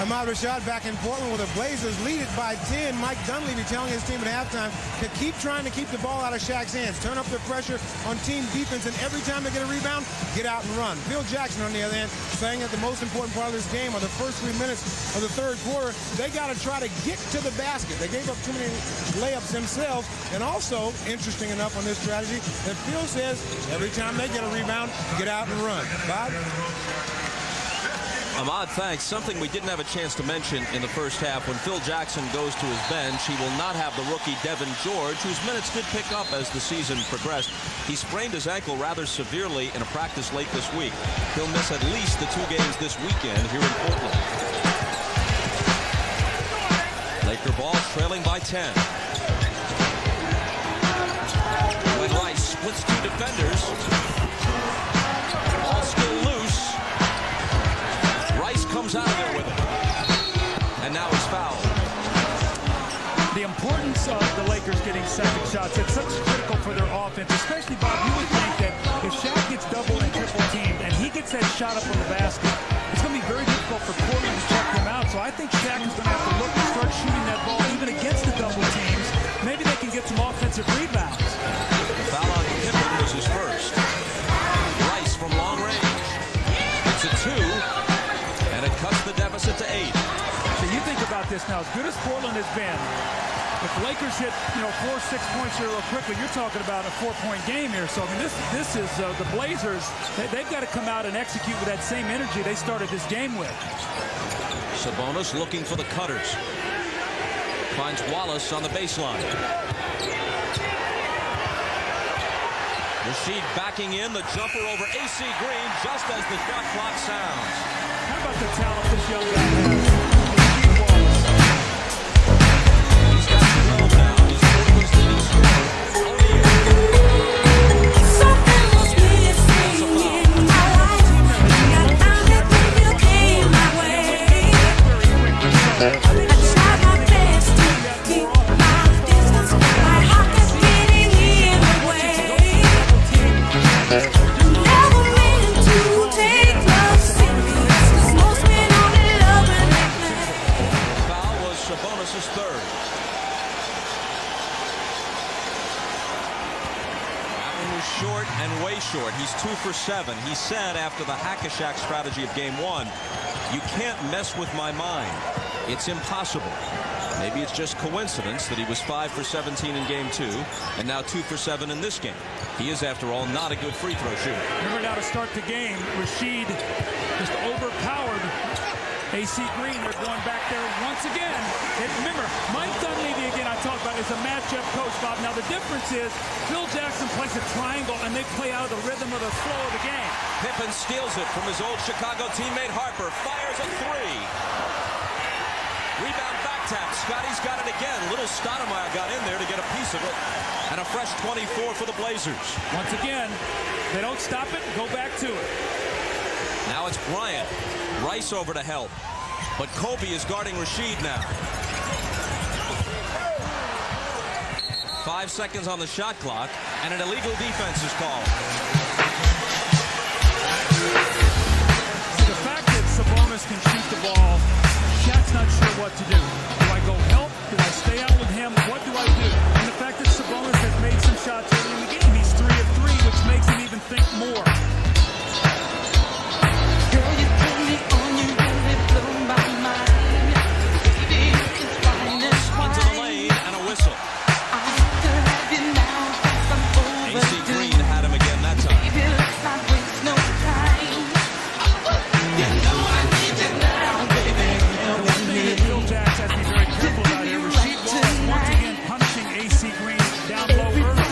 Ahmad Rashad back in Portland with the Blazers lead it by 10. Mike Dunleavy telling his team at halftime to keep trying to keep the ball out of Shaq's hands. Turn up the pressure on team defense, and every time they get a rebound, get out and run. Phil Jackson, on the other hand, saying that the most important part of this game are the first 3 minutes of the third quarter. They got to try to get to the basket. They gave up too many layups themselves. And also, interesting enough on this strategy, that Phil says every time they get a rebound, get out and run. Bob? Ahmad, thanks. Something we didn't have a chance to mention in the first half. When Phil Jackson goes to his bench, he will not have the rookie Devin George, whose minutes did pick up as the season progressed. He sprained his ankle rather severely in a practice late this week. He'll miss at least the 2 games this weekend here in Portland. Laker ball trailing by 10. When Rice splits 2 defenders, ball still loose. Rice comes out of there with it. And now he's fouled. The importance of the Lakers getting second shots, it's such critical for their offense, especially, Bob, you would think that if Shaq gets double and triple teamed and he gets that shot up on the basket, it's going to be very difficult for Portland to check him out. So I think Shaq is going to have to look to start shooting that ball even against the double teams. Maybe they can get some offensive rebounds. The foul on Pippen was his first. Rice from long range. It's a 2. And it cuts the deficit to 8. So you think about this now. As good as Portland has been, If the Lakers hit, 4-6 points here real quickly, you're talking about a 4-point game here. So, I mean, this is the Blazers. They've got to come out and execute with that same energy they started this game with. Sabonis looking for the cutters. Finds Wallace on the baseline. Rasheed backing in, the jumper over AC Green just as the shot clock sounds. How about the talent this young guy has? He's got 12 now. He's Portland's leading scorer. Something was missing in my life. I found it when you came my way. I tried my best to keep my distance. My heart kept getting in the way. Never meant to take love serious, 'cause most men only love when they play. Foul was Sabonis' third. That one was short and way short. He's 2 for 7. He said after the hack-a-shack strategy of game 1, you can't mess with my mind. It's impossible. Maybe it's just coincidence that he was 5 for 17 in game 2 and now 2 for 7 in this game. He is, after all, not a good free throw shooter. Remember now to start the game, Rasheed just overpowered AC Green. They're going back there once again. And remember, Mike Dunleavy, again, I talked about, is a matchup coach, Bob. Now, the difference is Phil Jackson plays a triangle, and they play out of the rhythm of the flow of the game. Pippen steals it from his old Chicago teammate Harper. Fires a 3. Rebound back tap. Scotty's got it again. Little Stoudemire got in there to get a piece of it. And a fresh 24 for the Blazers. Once again, they don't stop it, go back to it. Now it's Bryant. Rice over to help. But Kobe is guarding Rasheed now. 5 seconds on the shot clock, and an illegal defense is called. The fact that Sabonis can shoot the ball, Shaq's not sure what to do. Do I go help? Do I stay out with him? What do I do? And the fact that Sabonis has made some shots early in the game, he's 3 of 3, which makes him even think more. Into the lane and a whistle. AC Green had him again that time. Phil Jackson has to be very careful out here. Rasheed Wallace once again punishing AC Green down low early.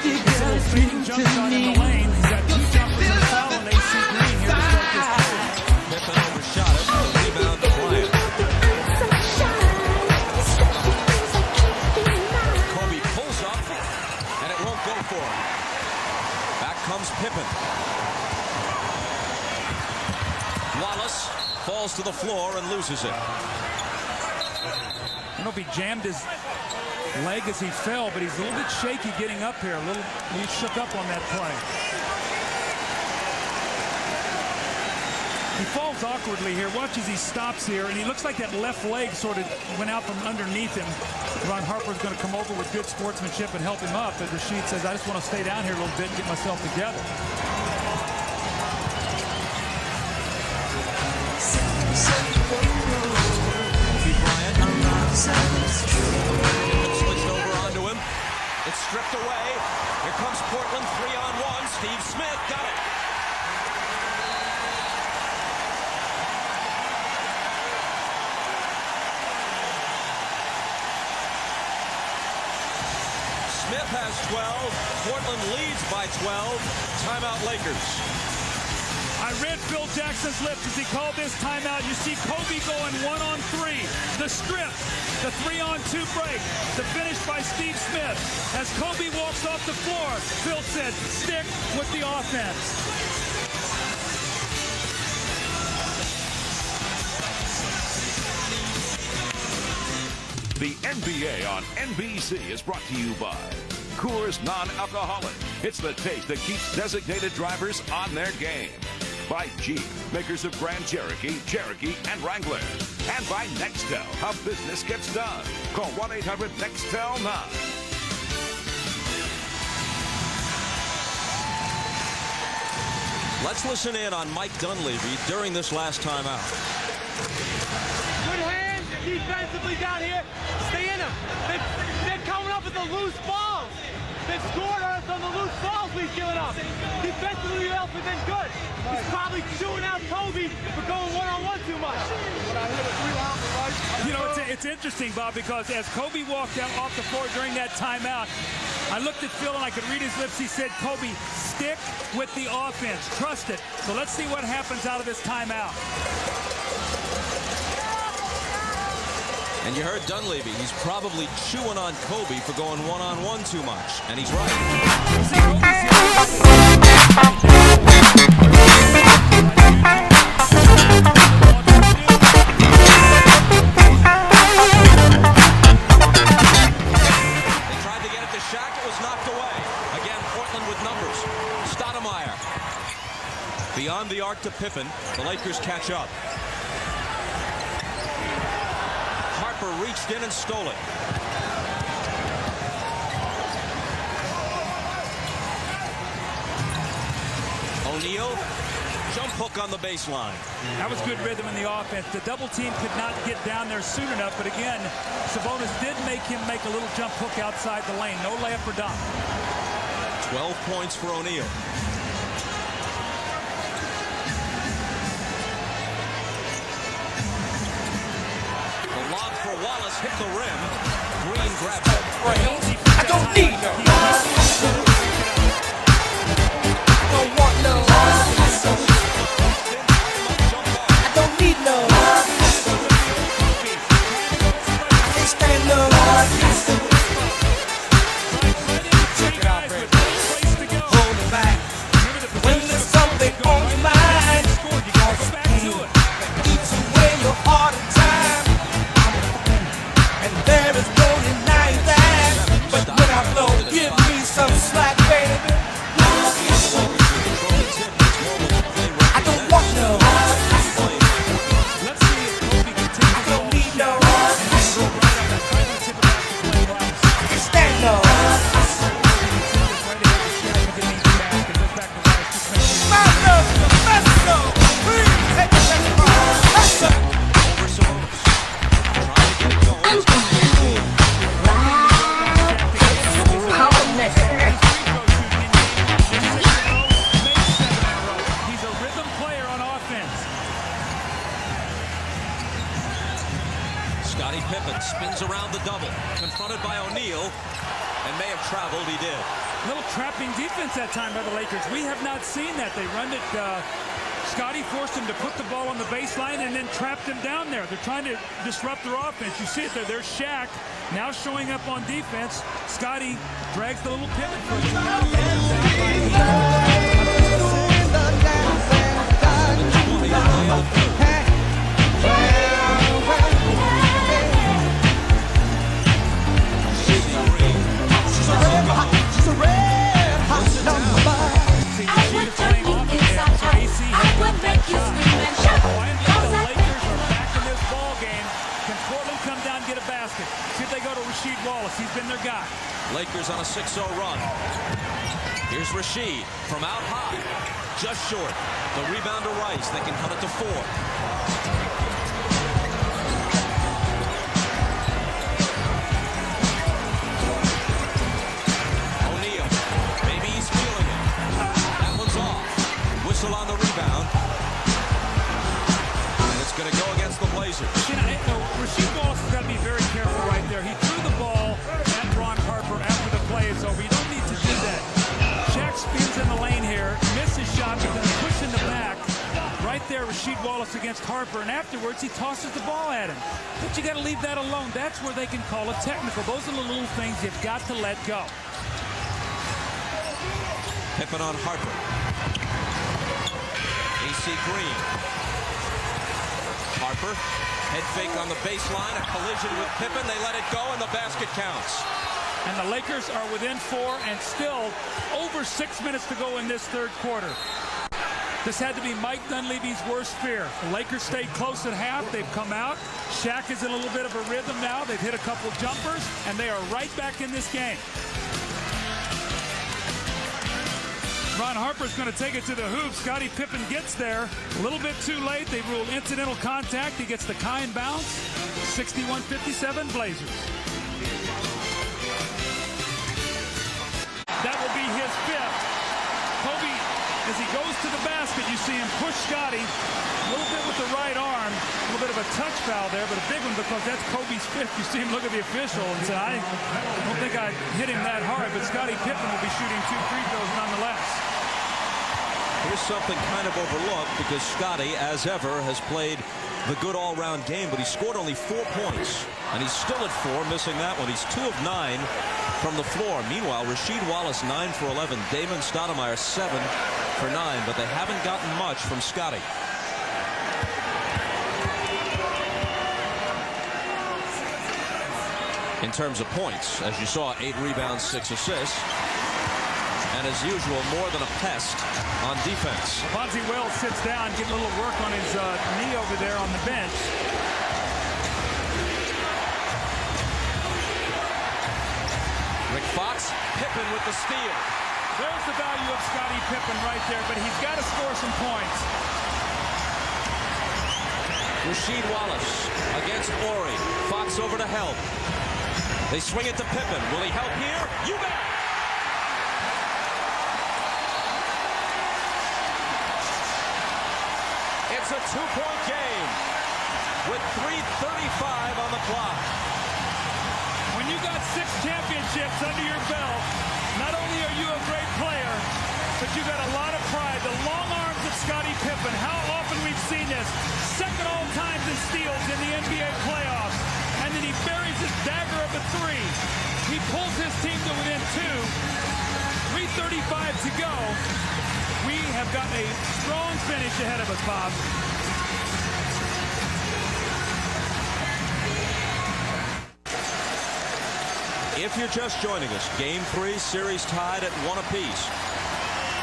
Gets a little fading jump shot in the lane. He's got 2 jumpers and foul on AC Green here to start this game. Pippen overshot it. The rebound to Bryant. Kobe pulls up, and it won't go for him. Back comes Pippen. Wallace falls to the floor and loses it. I don't know if he jammed his leg as he fell, but he's a little bit shaky getting up here. He shook up on that play. He falls awkwardly here. Watch as he stops here, and he looks like that left leg sort of went out from underneath him. Ron Harper's going to come over with good sportsmanship and help him up. But Rasheed says, I just want to stay down here a little bit and get myself together. Switched over onto him. It's stripped away. Here comes Portland, 3-on-1. Steve Smith got it. Smith has 12. Portland leads by 12. Timeout Lakers. I read Phil Jackson's lips as he called this timeout. You see Kobe going 1-on-3. The strip, the 3-on-2 break, the finish by Steve Smith. As Kobe walks off the floor, Phil said, stick with the offense. The NBA on NBC is brought to you by Coors Non-Alcoholic. It's the taste that keeps designated drivers on their game. By Jeep, makers of Grand Cherokee, Cherokee, and Wrangler. And by Nextel, how business gets done. Call 1-800-NEXTEL-9. Let's listen in on Mike Dunleavy during this last timeout. Good hands defensively down here. Stay in them. the loose balls. They've scored on us on the loose balls we've given up. Defensively, we've been good. He's probably chewing out Kobe for going one-on-one too much. You know, it's interesting, Bob, because as Kobe walked out off the floor during that timeout, I looked at Phil and I could read his lips. He said, Kobe, stick with the offense. Trust it. So let's see what happens out of this timeout. And you heard Dunleavy. He's probably chewing on Kobe for going one-on-one too much. And he's right. They tried to get it to Shaq. It was knocked away. Again, Portland with numbers. Stoudemire. Beyond the arc to Pippen. The Lakers catch up. Reached in and stole it. O'Neal, jump hook on the baseline. That was good rhythm in the offense. The double team could not get down there soon enough, but again, Sabonis did make him make a little jump hook outside the lane. No layup or dunk. 12 points for O'Neal. Wallace hit the rim. Green grabs it. I don't need no. I don't want no. I don't need no. They stand no. Check it out, baby. Hold it back. When there's something on your mind, you gotta go back to it. Eats away your heart and time. And there is no denying that. But when I blow, give me some slack, baby. I don't want no. I don't need no. Stand no. Pippen spins around the double. Confronted by O'Neal, and may have traveled. He did. Little trapping defense that time by the Lakers. We have not seen that. They run it. Scotty forced him to put the ball on the baseline and then trapped him down there. They're trying to disrupt their offense. You see it there. There's Shaq now showing up on defense. Scotty drags the little pivot for Wallace, he's been their guy. Lakers on a 6-0 run. Here's Rasheed from out high. Just short. The rebound to Rice. They can cut it to 4. O'Neal. Maybe he's feeling it. That one's off. Whistle on the rebound. And it's going to go against the Blazers. You know, Rasheed Wallace has got to be very careful right there. He threw the ball at Ron Harper after the play is over. You don't need to do that. Shaq spins in the lane here, misses shot, but then push in the back. Right there, Rasheed Wallace against Harper, and afterwards he tosses the ball at him. But you got to leave that alone. That's where they can call it technical. Those are the little things you've got to let go. Pippen on Harper. AC Green. Harper. Head fake on the baseline, a collision with Pippen. They let it go, and the basket counts. And the Lakers are within 4 and still over 6 minutes to go in this third quarter. This had to be Mike Dunleavy's worst fear. The Lakers stayed close at half. They've come out. Shaq is in a little bit of a rhythm now. They've hit a couple jumpers, and they are right back in this game. Ron Harper's going to take it to the hoop. Scottie Pippen gets there a little bit too late. They rule incidental contact. He gets the kind bounce. 61-57 Blazers. goes to the basket. You see him push Scotty a little bit with the right arm. A little bit of a touch foul there, but a big one because that's Kobe's fifth. You see him look at the official and say, I don't think I hit him that hard, but Scottie Pippen will be shooting 2 free throws nonetheless. Here's something kind of overlooked because Scotty, as ever, has played the good all-round game, but he scored only 4 points, and he's still at 4, missing that one. He's 2 of 9 from the floor. Meanwhile, Rasheed Wallace 9 for 11, Damon Stoudemire 7 for 9, but they haven't gotten much from Scotty. In terms of points, as you saw, 8 rebounds, 6 assists. And as usual, more than a pest on defense. Bonzi Wells sits down, getting a little work on his knee over there on the bench. Rick Fox, Pippen with the steal. There's the value of Scottie Pippen right there, but he's got to score some points. Rasheed Wallace against Ori. Fox over to help. They swing it to Pippen. Will he help here? You bet! It's a 2-point game with 3:35 on the clock. When you got 6 championships under your belt, not only are you a great player, but you got a lot of pride. The long arms of Scottie Pippen. How often we've seen this. Second all times in steals in the NBA playoffs. And then he buries his dagger of a 3. He pulls his team to within 2. 3:35 to go. We have got a strong finish ahead of us, Bob. If you're just joining us, Game 3, series tied at 1 apiece.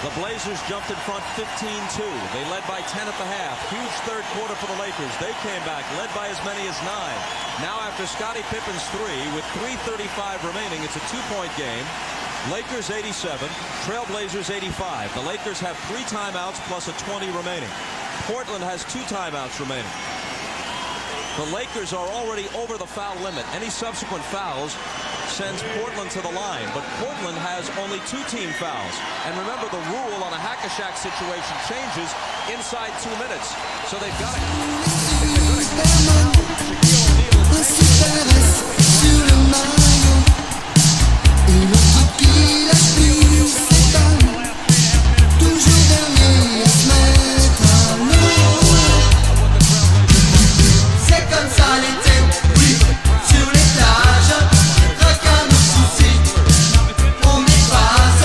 The Blazers jumped in front 15-2. They led by 10 at the half. Huge third quarter for the Lakers. They came back, led by as many as 9. Now after Scottie Pippen's 3, with 3:35 remaining, it's a 2-point game. Lakers 87, Trailblazers 85. The Lakers have 3 timeouts plus a 20 remaining. Portland has 2 timeouts remaining. The Lakers are already over the foul limit. Any subsequent fouls sends Portland to the line, but Portland has only 2 team fouls. And remember, the rule on a hack-a-shack situation changes inside 2 minutes. So they've got to... C'est comme ça l'été, oui, sur les plages, chacun nos soucis, on efface,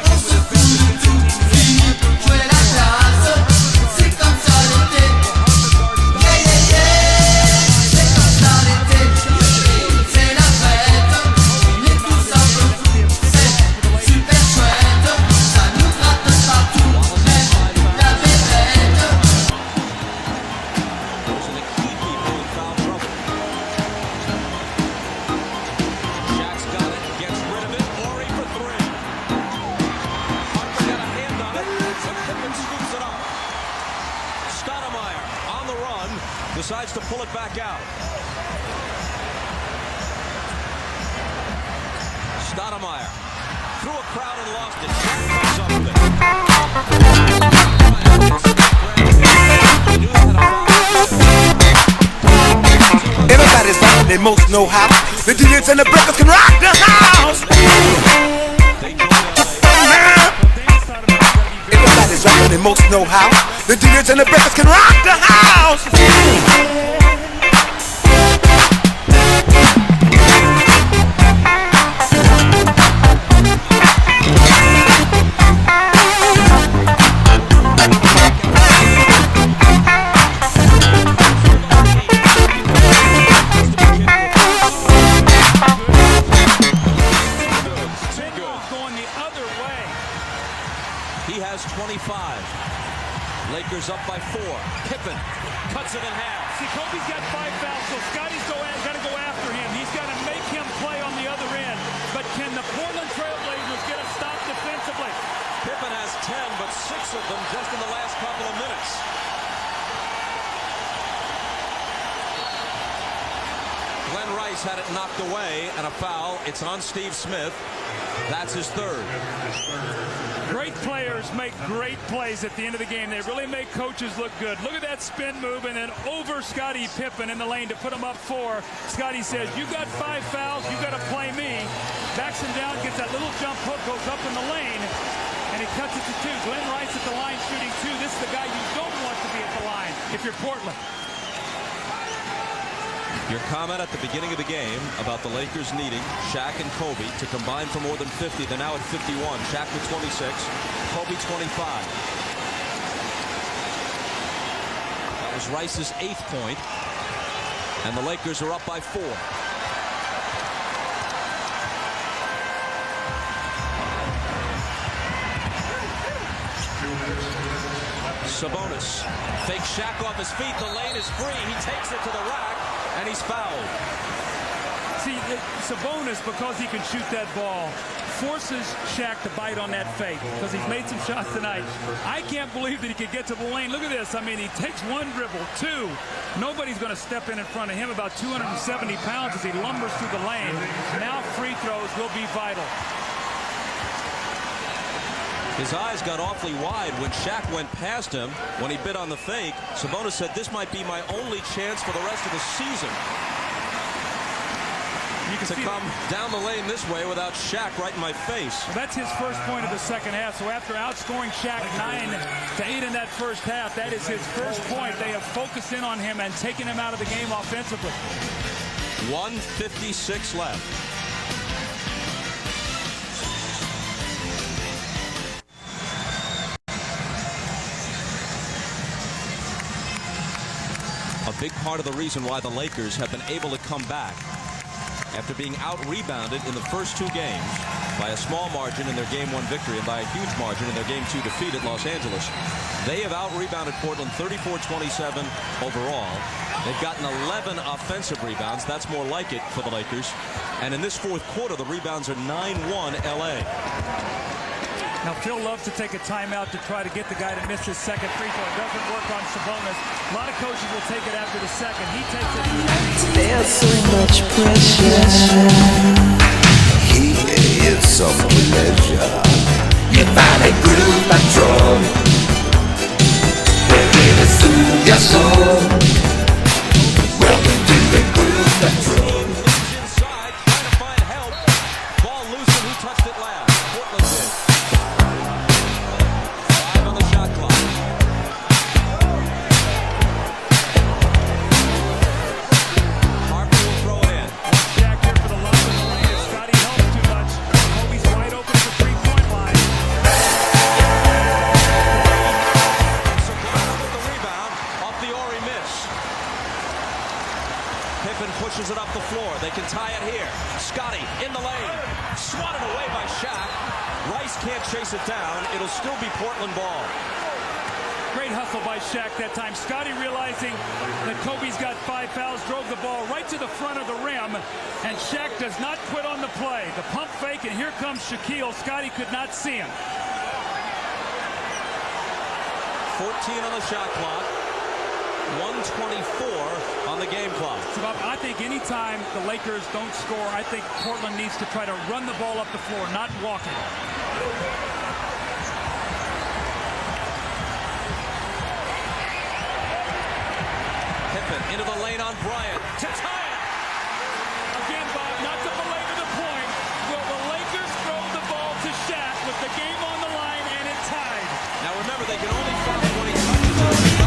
on se fout de tout, fini, jouer la classe, c'est comme ça l'été, yeah yeah yeah, c'est comme ça l'été, c'est la fête, on est tous un peu fous, c'est super chouette, ça nous gratte partout, même la bébête. Those are the key people in foul trouble. Shaq's got it, gets rid of it. Ori for 3. Hunter got a hand on it, but Pippen scoops it up. Stoudemire on the run, decides to pull it back out. Stoudemire through a crowd and lost it. Shaq comes up with it. He knew he had a foul. Everybody's out, they most know how. The DJs and the breakers can rock the house. Everybody's rocking, they most know how. The DJs and the breakers can rock the house. Going the other way. He has 25. Lakers up by 4. Pippen cuts it in half. See, Kobe's got 5 fouls, so Scotty's got to go after him. He's got to make him play on the other end. But can the Portland Trailblazers get a stop defensively? Pippen has 10, but 6 of them just in the last couple of minutes. Glenn Rice had it knocked away, and a foul. It's on Steve Smith. That's his third. Great players make great plays at the end of the game. They really make coaches look good. Look at that spin move, and then over Scottie Pippen in the lane to put him up 4. Scottie says, you got 5 fouls, you got to play me. Backs him down, gets that little jump hook, goes up in the lane, and he cuts it to 2. Glenn Rice at the line shooting 2. This is the guy you don't want to be at the line if you're Portland. Your comment at the beginning of the game about the Lakers needing Shaq and Kobe to combine for more than 50. They're now at 51. Shaq with 26, Kobe 25. That was Rice's 8th point, and the Lakers are up by 4. Sabonis fakes Shaq off his feet. The lane is free. He takes it to the rack, and he's fouled. See, Sabonis, because he can shoot that ball, forces Shaq to bite on that fake because he's made some shots tonight. I can't believe that he could get to the lane. Look at this. I mean, he takes 1 dribble, 2. Nobody's going to step in front of him. About 270 pounds as he lumbers through the lane. Now free throws will be vital. His eyes got awfully wide when Shaq went past him when he bit on the fake. Sabonis said, this might be my only chance for the rest of the season to come down the lane this way without Shaq right in my face. Well, that's his first point of the second half. So after outscoring Shaq 9-8 in that first half, that is his first point. They have focused in on him and taken him out of the game offensively. 1:56 left. A big part of the reason why the Lakers have been able to come back after being out-rebounded in the first 2 games by a small margin in their Game 1 victory and by a huge margin in their Game 2 defeat at Los Angeles. They have out-rebounded Portland 34-27 overall. They've gotten 11 offensive rebounds. That's more like it for the Lakers. And in this 4th quarter, the rebounds are 9-1 LA. Now, Phil loves to take a timeout to try to get the guy to miss his second free throw. It doesn't work on Sabonis. A lot of coaches will take it after the second. He takes it. There's so much pressure. Here is some pleasure. You find a groove patrol. We're here to soothe your soul. Welcome to the groove patrol. Inside, trying to find help. Ball loose, and who touched it last? Portland did. 5 on the shot clock. Harper will throw it in. Shaq here for the lob in the lane. If Scottie helps too much, Kobe's wide open at the 3-point line. Sabonis with the rebound off the Ori miss. Pippen pushes it up the floor. They can tie it here. Scottie in the lane. Swatted away by Shaq. Rice can't chase it down. It'll still be Portland ball. Great hustle by Shaq that time. Scottie realizing that Kobe's got 5 fouls, drove the ball right to the front of the rim, and Shaq does not quit on the play. The pump fake, and here comes Shaquille. Scottie could not see him. 14 on the shot clock. 1:24 on the game clock. I think anytime the Lakers don't score, I think Portland needs to try to run the ball up the floor, not walk it. Pippen into the lane on Bryant to tie it. Again, Bob, not to belabor the point, will the Lakers throw the ball to Shaq with the game on the line and it tied? Now remember, they can only foul when he touches it.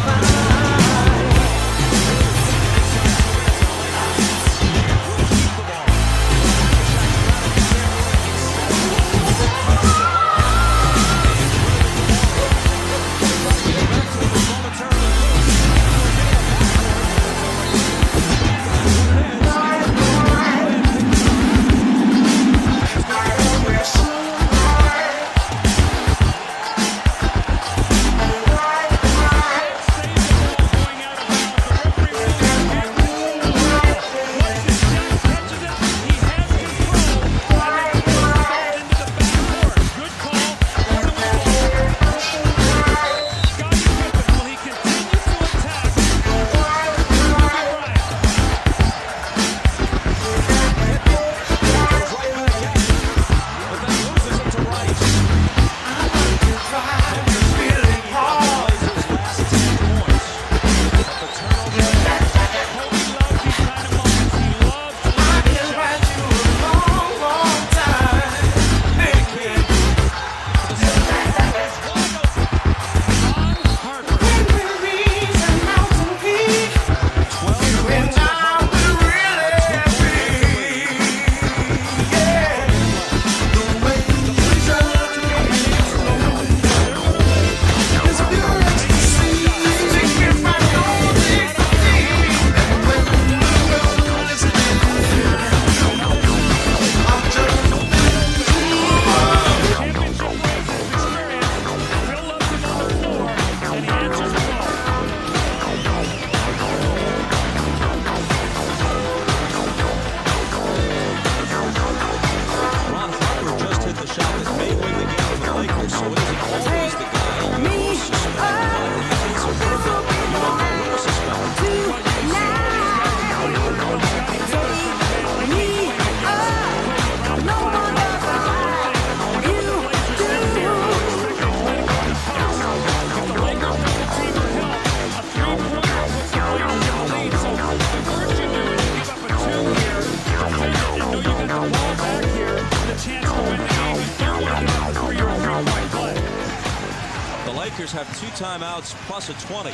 2 timeouts plus a 20.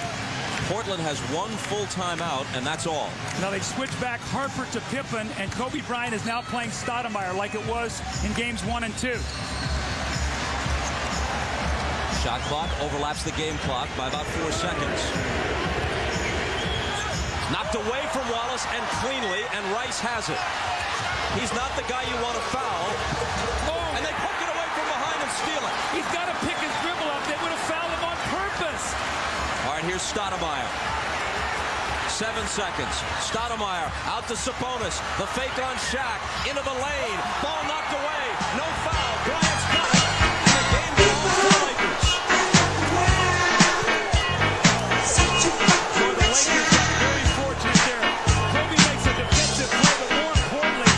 Portland has 1 full timeout, and that's all. Now they switch back Harper to Pippen, and Kobe Bryant is now playing Stoudemire like it was in games 1 and 2. Shot clock overlaps the game clock by about 4 seconds. Knocked away from Wallace and cleanly, and Rice has it. He's not the guy you want to foul. Oh. And they poke it away from behind and steal it. He's got to pick his dribble up. They would have fouled him on purpose. All right, here's Stoudemire. 7 seconds. Stoudemire out to Sabonis. The fake on Shaq. Into the lane. Ball knocked away. No foul. Bryant's got it. And the game belongs to the Lakers. For the Lakers, very fortunate there. Kobe makes a defensive play, but more importantly,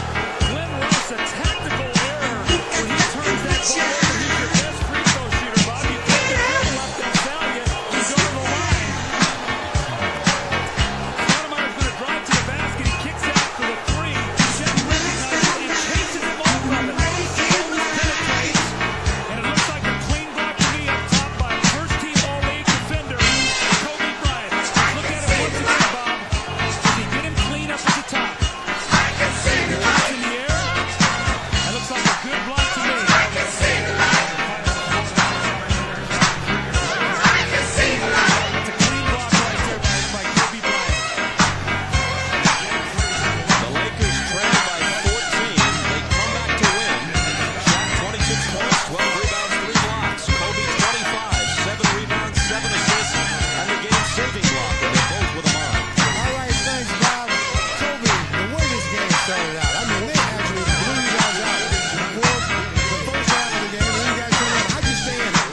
Glenn Rice, a tactical error when he turns that ball over. He's your best free throw shooter, Bob. You put the dribble up, they'll foul you. You go to the line. Stoudemire's going to drive to the basket. He kicks out for the 3. Shaq recognizes and chases him off of it. Sabonis penetrates, and it looks like a clean block to me up top by first-team All-League defender Kobe Bryant. Look at it once again, Bob. Does he get him clean up at the top? It's in the air. That looks like a good block to me. That's a clean block right there by Kobe Bryant. The Lakers trail by 14. They come back to win. Shaq 26 points, 12 rebounds, 3 blocks. Kobe 25, 7 rebounds, 7 assists, and the game-saving block. And they're both with a mile. All right, thanks, Bob. Kobe, the way this game started out, I mean, they actually blew you guys out before the first half of the game. And then you guys came in. How'd you stay in it?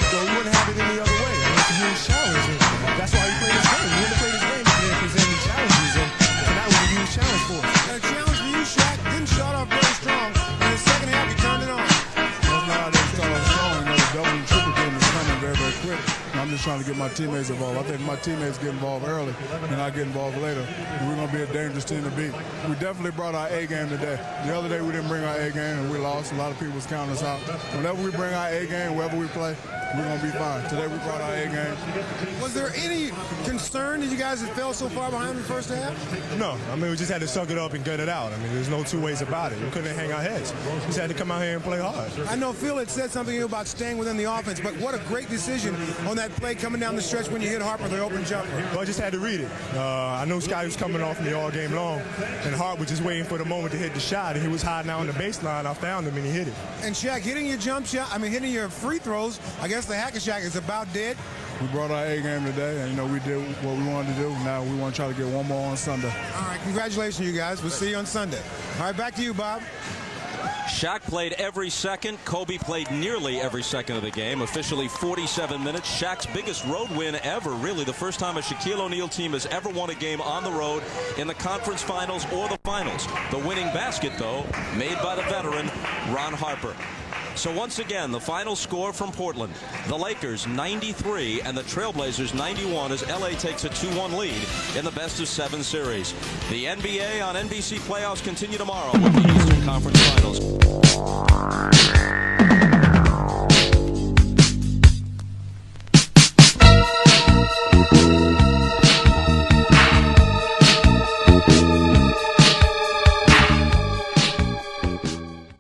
Well, we wouldn't have it any other way unless you use challenges. That's why we play this game. We wouldn't play this game if we didn't present any challenges, and that was a huge challenge for us. And a challenge for you, Shaq. Didn't start off very strong. In the second half, you turned it on. That's not how they start off strong. You know, the double and triple team is coming very, very quick. And I'm just trying to get my teammates involved. I think if my teammates get involved early and I get involved later, we're going to be a dangerous team to beat. We definitely brought our A game today. The other day we didn't bring our A game and we lost. A lot of people was counting us out. Whenever we bring our A game, wherever we play, we're going to be fine. Today we brought our A game. Was there any concern that you guys had fell so far behind in the first half? No, I mean, we just had to suck it up and gut it out. I mean, there's no 2 ways about it. We couldn't hang our heads. We just had to come out here and play hard. I know Phil had said something to you about staying within the offense, but what a great decision on that play coming down the stretch when you hit Harper, the open jumper. Well, I just had to read it. I know Scotty was coming off me all game long, and Hart was just waiting for the moment to hit the shot, and he was hiding out on the baseline. I found him, and he hit it. And Shaq, hitting your jump shot, hitting your free throws, I guess the hack of Shaq is about dead. We brought our A game today, and, you know, we did what we wanted to do. Now we want to try to get one more on Sunday. All right, congratulations, you guys. We'll see you on Sunday. All right, back to you, Bob. Shaq played every second. Kobe played nearly every second of the game. Officially 47 minutes. Shaq's biggest road win ever, really. The first time a Shaquille O'Neal team has ever won a game on the road in the conference finals or the finals. The winning basket, though, made by the veteran Ron Harper. So once again, the final score from Portland. The Lakers 93 and the Trailblazers 91 as LA takes a 2-1 lead in the best-of-7 series. The NBA on NBC playoffs continue tomorrow with the Eastern Conference Finals.